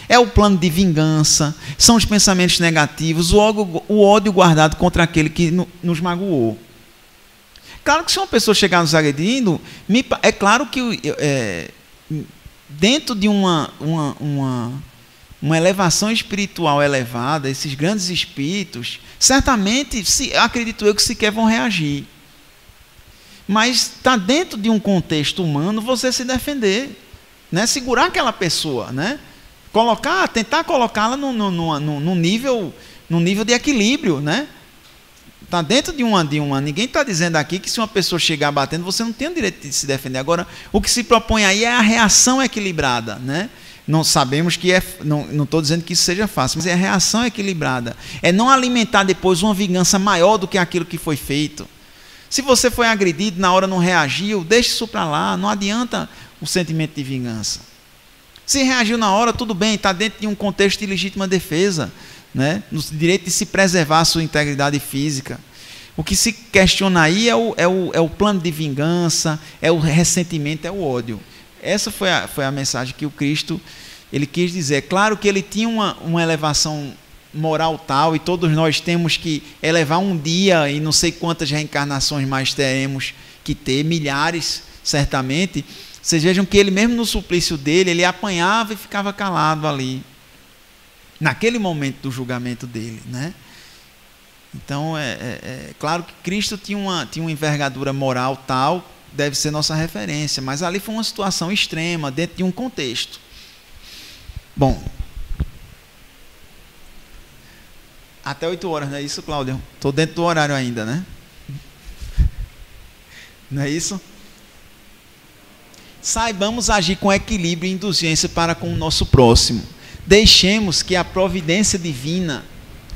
é o plano de vingança, são os pensamentos negativos, o ódio guardado contra aquele que nos magoou. Claro que se uma pessoa chegar nos agredindo, é claro que dentro de uma elevação espiritual elevada, esses grandes espíritos, certamente, acredito eu, que sequer vão reagir. Mas está dentro de um contexto humano você se defender, né? Segurar aquela pessoa, né? Tentar colocá-la num nível de equilíbrio, né? Está dentro de uma. Ninguém está dizendo aqui que se uma pessoa chegar batendo, você não tem o direito de se defender. Agora, o que se propõe aí é a reação equilibrada, né? Não sabemos que não estou dizendo que isso seja fácil, mas é a reação equilibrada. É não alimentar depois uma vingança maior do que aquilo que foi feito. Se você foi agredido, na hora não reagiu, deixe isso para lá, não adianta o sentimento de vingança. Se reagiu na hora, tudo bem, está dentro de um contexto de legítima defesa, né? No direito de se preservar a sua integridade física. O que se questiona aí é o plano de vingança, é o ressentimento, é o ódio. Essa foi a mensagem que o Cristo ele quis dizer. Claro que ele tinha uma elevação moral tal, e todos nós temos que elevar um dia, e não sei quantas reencarnações mais teremos que ter, milhares certamente. Vocês vejam que ele mesmo no suplício dele, ele apanhava e ficava calado ali, naquele momento do julgamento dele, né? Então, claro que Cristo tinha uma envergadura moral tal, deve ser nossa referência, mas ali foi uma situação extrema, dentro de um contexto. Bom, até 8 horas, não é isso, Cláudio? Estou dentro do horário ainda, né? Não é isso? Saibamos agir com equilíbrio e indulgência para com o nosso próximo. Deixemos que a providência divina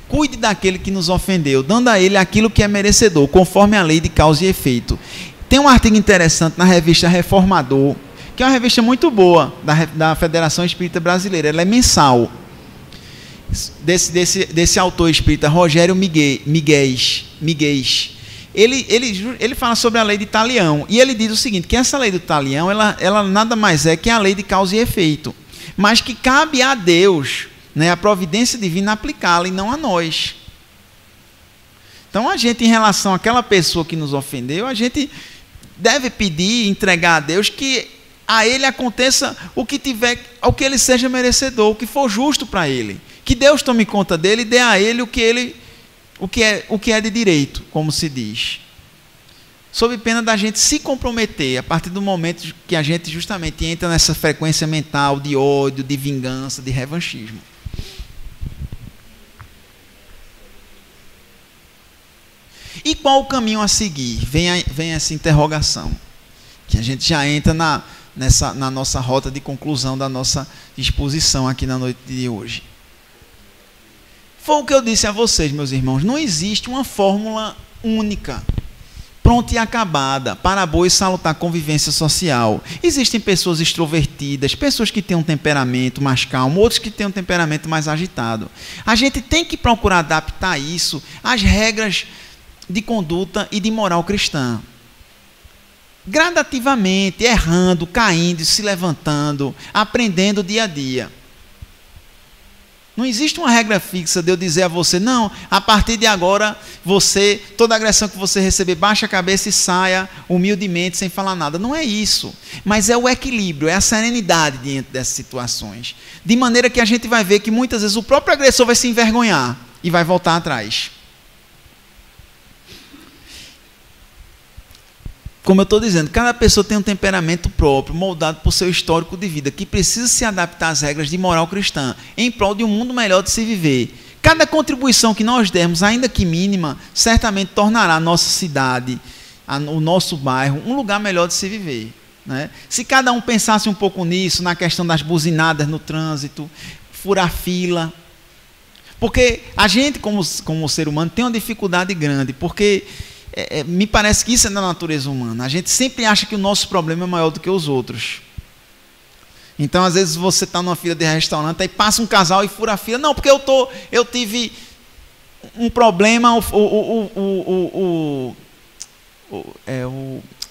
cuide daquele que nos ofendeu, dando a ele aquilo que é merecedor, conforme a lei de causa e efeito. Tem um artigo interessante na revista Reformador, que é uma revista muito boa, da Federação Espírita Brasileira. Ela é mensal. Desse autor espírita, Rogério Miguez. Ele fala sobre a lei de Talião. E ele diz o seguinte, que essa lei do Talião, ela nada mais é que a lei de causa e efeito. Mas que cabe a Deus, né, a providência divina, aplicá-la e não a nós. Então a gente, em relação àquela pessoa que nos ofendeu, a gente deve pedir, entregar a Deus que a ele aconteça o que tiver, ao que ele seja merecedor, o que for justo para ele. Que Deus tome conta dele e dê a ele o que é de direito, como se diz. Sob pena da gente se comprometer a partir do momento que a gente justamente entra nessa frequência mental de ódio, de vingança, de revanchismo. E qual o caminho a seguir? Vem essa interrogação, que a gente já entra na nossa rota de conclusão da nossa exposição aqui na noite de hoje. Foi o que eu disse a vocês, meus irmãos, não existe uma fórmula única, pronta e acabada, para a boa e salutar convivência social. Existem pessoas extrovertidas, pessoas que têm um temperamento mais calmo, outros que têm um temperamento mais agitado. A gente tem que procurar adaptar isso às regras de conduta e de moral cristã. Gradativamente, errando, caindo, se levantando, aprendendo dia a dia. Não existe uma regra fixa de eu dizer a você, não, a partir de agora, toda agressão que você receber, baixa a cabeça e saia humildemente, sem falar nada. Não é isso. Mas é o equilíbrio, é a serenidade diante dessas situações. De maneira que a gente vai ver que muitas vezes o próprio agressor vai se envergonhar e vai voltar atrás. Como eu estou dizendo, cada pessoa tem um temperamento próprio, moldado por seu histórico de vida, que precisa se adaptar às regras de moral cristã, em prol de um mundo melhor de se viver. Cada contribuição que nós dermos, ainda que mínima, certamente tornará a nossa cidade, o nosso bairro, um lugar melhor de se viver. Né? Se cada um pensasse um pouco nisso, na questão das buzinadas no trânsito, furar fila. Porque a gente, como ser humano, tem uma dificuldade grande, porque me parece que isso é da natureza humana. A gente sempre acha que o nosso problema é maior do que os outros. Então, às vezes, você está numa fila de restaurante, aí passa um casal e fura a fila. Não, porque eu tive um problema,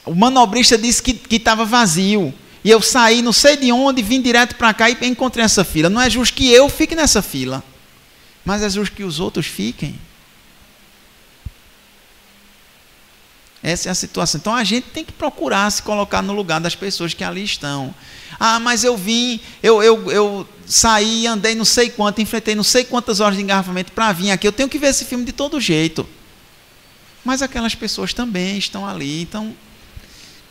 o manobrista disse que estava vazio. E eu saí, não sei de onde, vim direto para cá e encontrei essa fila. Não é justo que eu fique nessa fila, mas é justo que os outros fiquem. Essa é a situação. Então a gente tem que procurar se colocar no lugar das pessoas que ali estão. Ah, mas eu saí, andei não sei quanto, enfrentei não sei quantas horas de engarrafamento para vir aqui. Eu tenho que ver esse filme de todo jeito. Mas aquelas pessoas também estão ali, então,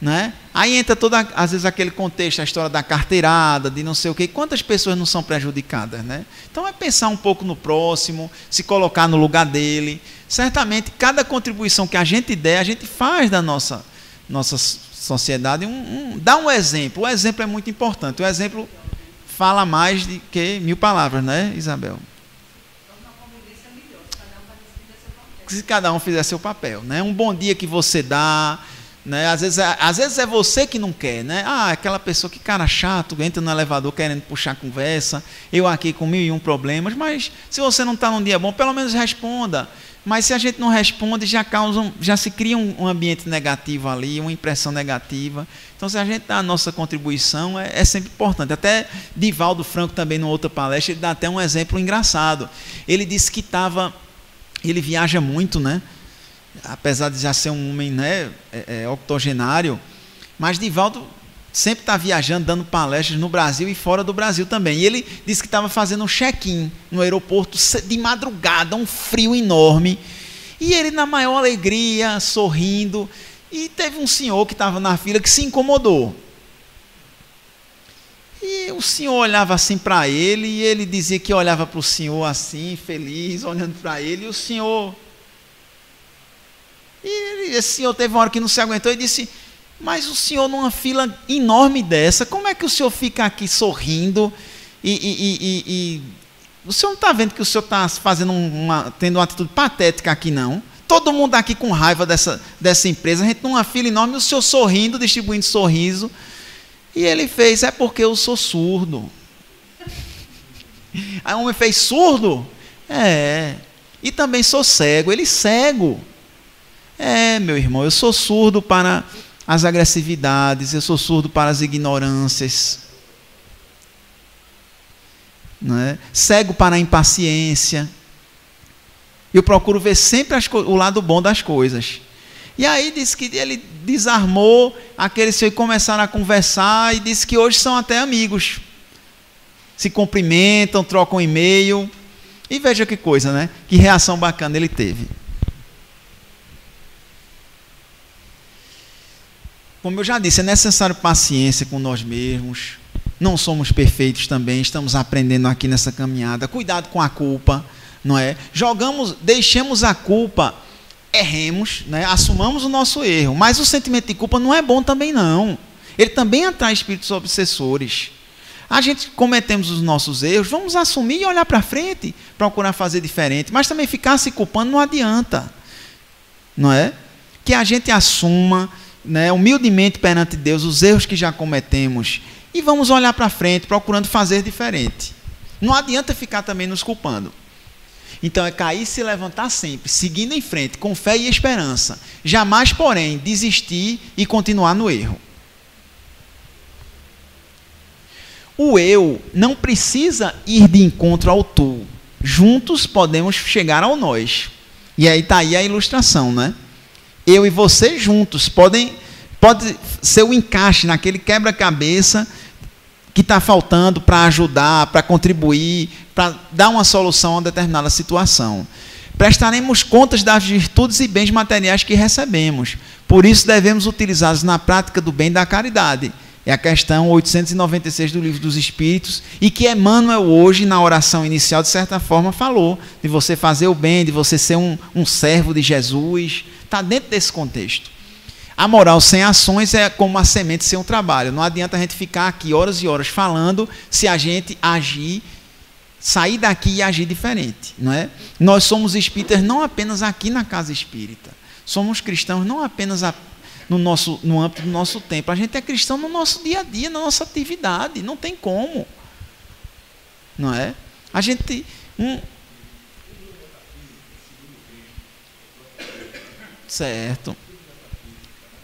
né? Aí entra às vezes aquele contexto, a história da carteirada, de não sei o quê. Quantas pessoas não são prejudicadas, né? Então é pensar um pouco no próximo, se colocar no lugar dele. Certamente, cada contribuição que a gente der, a gente faz da nossa sociedade, dá um exemplo. O exemplo é muito importante. O exemplo fala mais de que 1000 palavras, né, Isabel? Se cada um fizer seu papel, né? Um bom dia que você dá, né? Às vezes é você que não quer, né? Ah, aquela pessoa, que cara chato, entra no elevador querendo puxar conversa, eu aqui com 1001 problemas, mas se você não está num dia bom, pelo menos responda. Mas se a gente não responde, já se cria um ambiente negativo ali, uma impressão negativa. Então, se a gente dá a nossa contribuição, é sempre importante. Até Divaldo Franco, também, numa outra palestra, ele dá até um exemplo engraçado. Ele disse que ele viaja muito, né? Apesar de já ser um homem, né, octogenário, mas Divaldo sempre está viajando, dando palestras no Brasil e fora do Brasil também. E ele disse que estava fazendo um check-in no aeroporto de madrugada, um frio enorme. E ele, na maior alegria, sorrindo. E teve um senhor que estava na fila que se incomodou. E o senhor olhava assim para ele, e ele dizia que olhava para o senhor assim, feliz, olhando para ele. E o senhor... esse senhor teve uma hora que não se aguentou e disse... Mas o senhor, numa fila enorme dessa, como é que o senhor fica aqui sorrindo e o senhor não está vendo que o senhor está tendo uma atitude patética aqui, não? Todo mundo aqui com raiva dessa empresa, a gente numa fila enorme, o senhor sorrindo, distribuindo sorriso. E ele fez, é porque eu sou surdo. Aí o homem fez, surdo? É. E também sou cego. Ele, cego? É, meu irmão, eu sou surdo para... as agressividades, eu sou surdo para as ignorâncias, não é? Cego para a impaciência. Eu procuro ver sempre o lado bom das coisas. E aí disse que ele desarmou aqueles que começaram a conversar e disse que hoje são até amigos. Se cumprimentam, trocam e-mail. E veja que coisa, né? Que reação bacana ele teve. Como eu já disse, é necessário paciência com nós mesmos. Não somos perfeitos também, estamos aprendendo aqui nessa caminhada. Cuidado com a culpa, não é? Deixemos a culpa, erremos, né? Assumamos o nosso erro. Mas o sentimento de culpa não é bom também não. Ele também atrai espíritos obsessores. A gente cometemos os nossos erros, vamos assumir e olhar para frente, procurar fazer diferente. Mas também ficar se culpando não adianta, não é? Que a gente assuma, né, humildemente perante Deus os erros que já cometemos e vamos olhar para frente, procurando fazer diferente. Não adianta ficar também nos culpando. Então é cair e se levantar sempre, seguindo em frente, com fé e esperança. Jamais, porém, desistir e continuar no erro. O eu não precisa ir de encontro ao tu. Juntos podemos chegar ao nós. E aí está aí a ilustração, né? Eu e você juntos pode ser o encaixe naquele quebra-cabeça que está faltando para ajudar, para contribuir, para dar uma solução a uma determinada situação. Prestaremos contas das virtudes e bens materiais que recebemos. Por isso devemos utilizá-los na prática do bem e da caridade. É a questão 896 do Livro dos Espíritos, e que Emmanuel hoje, na oração inicial, de certa forma, falou, de você fazer o bem, de você ser um servo de Jesus. Está dentro desse contexto. A moral sem ações é como uma semente sem um trabalho. Não adianta a gente ficar aqui horas e horas falando se a gente agir, sair daqui e agir diferente, não é? Nós somos espíritas não apenas aqui na casa espírita. Somos cristãos não apenas no âmbito do nosso tempo. A gente é cristão no nosso dia a dia, na nossa atividade. Não tem como. Não é? A gente... Certo.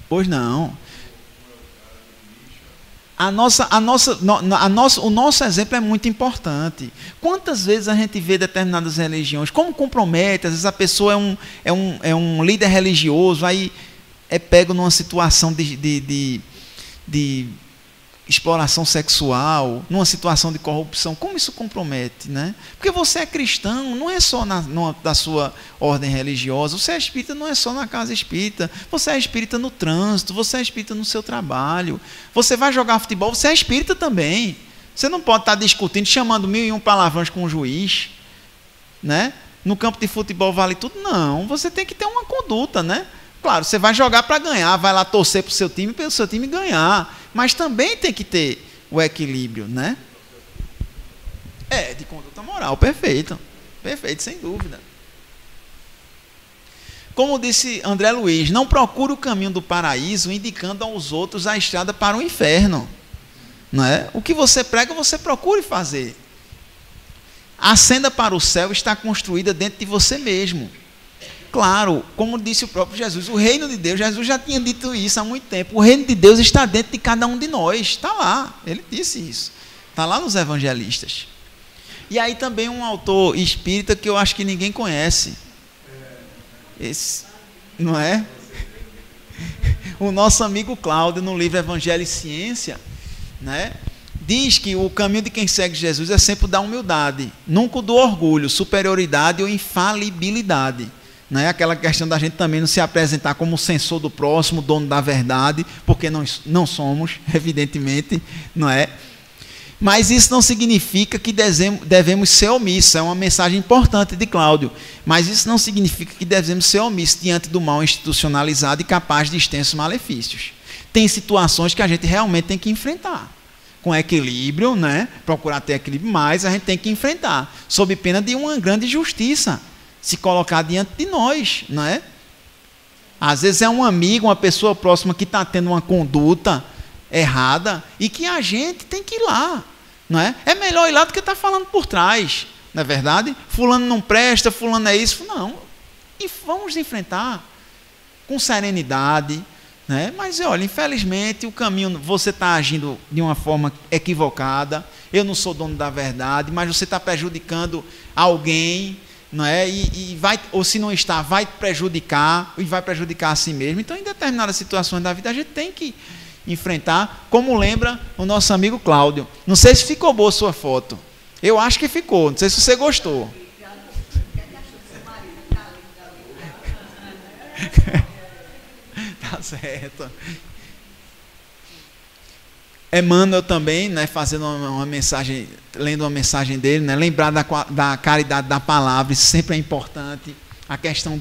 Pois não. O nosso exemplo é muito importante. Quantas vezes a gente vê determinadas religiões, como compromete, às vezes a pessoa é um líder religioso, aí é pego numa situação de exploração sexual, numa situação de corrupção. Como isso compromete, né? Porque você é cristão, não é só da sua ordem religiosa, você é espírita não é só na casa espírita, você é espírita no trânsito, você é espírita no seu trabalho, você vai jogar futebol, você é espírita também. Você não pode estar discutindo, chamando 1001 palavrões com o juiz, né? No campo de futebol vale tudo. Não, você tem que ter uma conduta, né? Claro, você vai jogar para ganhar, vai lá torcer para o seu time ganhar. Mas também tem que ter o equilíbrio, né? De conduta moral, perfeito. Perfeito, sem dúvida. Como disse André Luiz, não procure o caminho do paraíso indicando aos outros a estrada para o inferno. Não é? O que você prega, você procure fazer. A senda para o céu está construída dentro de você mesmo. Claro, como disse o próprio Jesus, o reino de Deus, Jesus já tinha dito isso há muito tempo, o reino de Deus está dentro de cada um de nós, está lá, ele disse isso, está lá nos evangelistas. E aí também um autor espírita que eu acho que ninguém conhece, esse, não é? O nosso amigo Cláudio, no livro Evangelho e Ciência, né, diz que o caminho de quem segue Jesus é sempre o da humildade, nunca o do orgulho, superioridade ou infalibilidade. Não é aquela questão da gente também não se apresentar como o censor do próximo, dono da verdade, porque não somos, evidentemente, não é? Mas isso não significa que devemos ser omissos, é uma mensagem importante de Cláudio, mas isso não significa que devemos ser omissos diante do mal institucionalizado e capaz de extensos malefícios. Tem situações que a gente realmente tem que enfrentar, com equilíbrio, né? Procurar ter equilíbrio, mas a gente tem que enfrentar, sob pena de uma grande injustiça se colocar diante de nós, não é? Às vezes é um amigo, uma pessoa próxima que está tendo uma conduta errada e que a gente tem que ir lá, não é? É melhor ir lá do que estar falando por trás, não é verdade? Fulano não presta, fulano é isso, não. E vamos enfrentar com serenidade, né? Mas olha, infelizmente o caminho, você está agindo de uma forma equivocada, eu não sou dono da verdade, mas você está prejudicando alguém, não é? E vai, ou se não está, vai prejudicar, e vai prejudicar a si mesmo. Então, em determinadas situações da vida, a gente tem que enfrentar, como lembra o nosso amigo Cláudio. Não sei se ficou boa a sua foto. Eu acho que ficou, não sei se você gostou. Tá certo. Emmanuel também, né, fazendo uma mensagem, lendo uma mensagem dele, né, lembrar da caridade da palavra, isso sempre é importante. A questão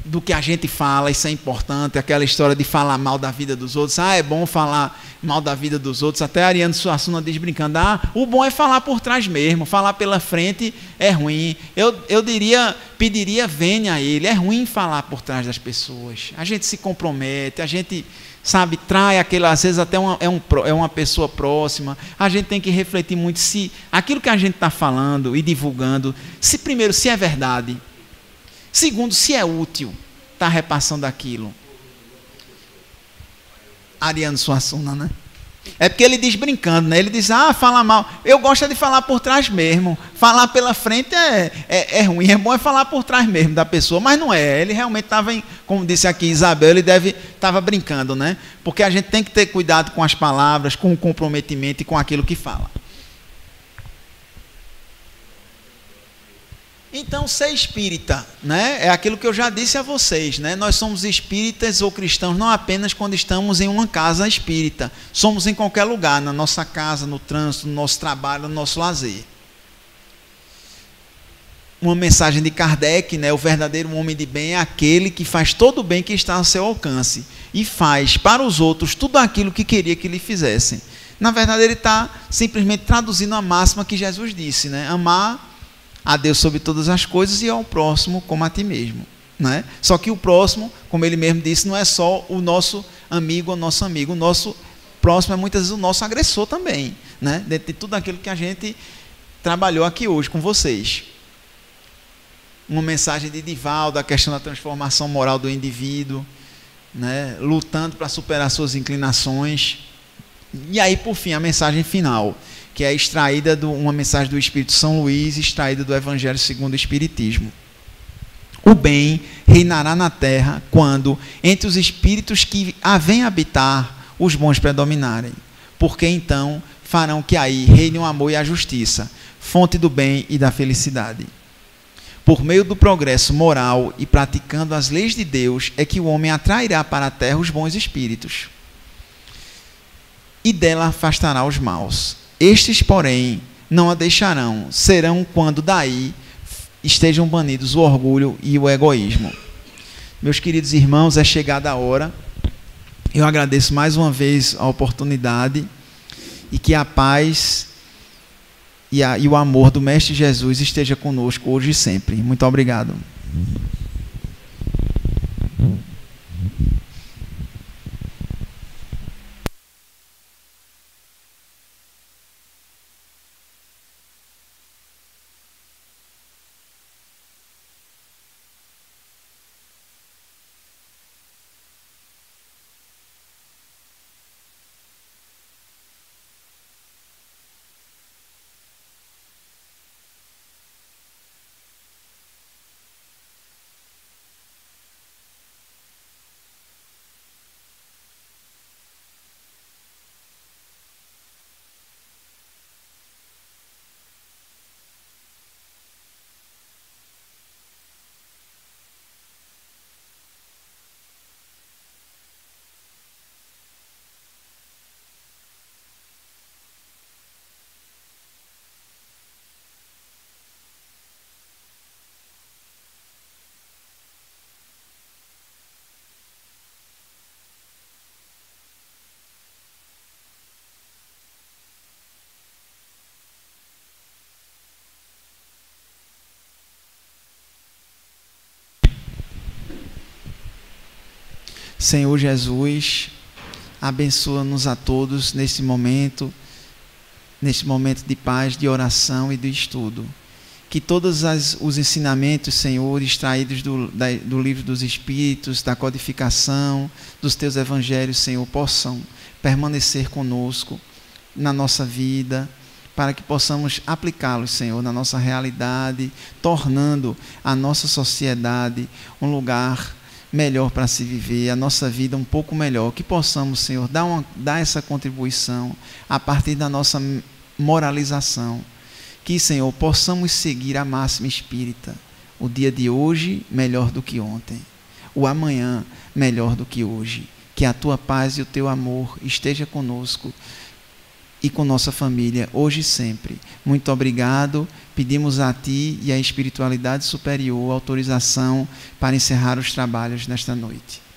do que a gente fala, isso é importante. Aquela história de falar mal da vida dos outros. É bom falar mal da vida dos outros. Até a Ariane Suassuna diz brincando, o bom é falar por trás mesmo, falar pela frente é ruim. Eu pediria, venha a ele. É ruim falar por trás das pessoas. A gente se compromete, a gente, sabe, trai às vezes até uma pessoa próxima. A gente tem que refletir muito se aquilo que a gente está falando e divulgando, primeiro, se é verdade. Segundo, se é útil estar repassando aquilo. Ariano Suassuna, né? É porque ele diz brincando, né? Ele diz, fala mal. Eu gosto de falar por trás mesmo. Falar pela frente é ruim. É bom é falar por trás mesmo da pessoa. Mas não é. Ele realmente estava, como disse aqui Isabel, ele estava brincando, né? Porque a gente tem que ter cuidado com as palavras, com o comprometimento e com aquilo que fala. Então, ser espírita, né, é aquilo que eu já disse a vocês, né? Nós somos espíritas ou cristãos não apenas quando estamos em uma casa espírita. Somos em qualquer lugar, na nossa casa, no trânsito, no nosso trabalho, no nosso lazer. Uma mensagem de Kardec, né? O verdadeiro homem de bem é aquele que faz todo o bem que está ao seu alcance e faz para os outros tudo aquilo que queria que lhe fizessem. Na verdade, ele está simplesmente traduzindo a máxima que Jesus disse, né? Amar a Deus sobre todas as coisas e ao próximo como a ti mesmo, né? Só que o próximo, como ele mesmo disse, não é só o nosso amigo ou nosso amigo. O nosso próximo é muitas vezes o nosso agressor também, né? Dentro de tudo aquilo que a gente trabalhou aqui hoje com vocês. Uma mensagem de Divaldo, a questão da transformação moral do indivíduo, né? Lutando para superar suas inclinações. E aí, por fim, a mensagem final, que é extraída de uma mensagem do Espírito São Luís, extraída do Evangelho segundo o Espiritismo. O bem reinará na terra quando, entre os espíritos que a vêm habitar, os bons predominarem. Porque então farão que aí reine o amor e a justiça, fonte do bem e da felicidade. Por meio do progresso moral e praticando as leis de Deus, é que o homem atrairá para a terra os bons espíritos e dela afastará os maus. Estes, porém, não a deixarão, serão quando daí estejam banidos o orgulho e o egoísmo. Meus queridos irmãos, é chegada a hora. Eu agradeço mais uma vez a oportunidade e que a paz e o amor do Mestre Jesus esteja conosco hoje e sempre. Muito obrigado. Senhor Jesus, abençoa-nos a todos nesse momento de paz, de oração e de estudo. Que todos os ensinamentos, Senhor, extraídos do livro dos Espíritos, da codificação, dos teus evangelhos, Senhor, possam permanecer conosco na nossa vida, para que possamos aplicá-los, Senhor, na nossa realidade, tornando a nossa sociedade um lugar melhor para se viver, a nossa vida um pouco melhor. Que possamos, Senhor, dar essa contribuição a partir da nossa moralização. Que, Senhor, possamos seguir a máxima espírita. O dia de hoje melhor do que ontem. O amanhã melhor do que hoje. Que a tua paz e o teu amor esteja conosco e com nossa família, hoje e sempre. Muito obrigado. Pedimos a ti e à espiritualidade superior autorização para encerrar os trabalhos nesta noite.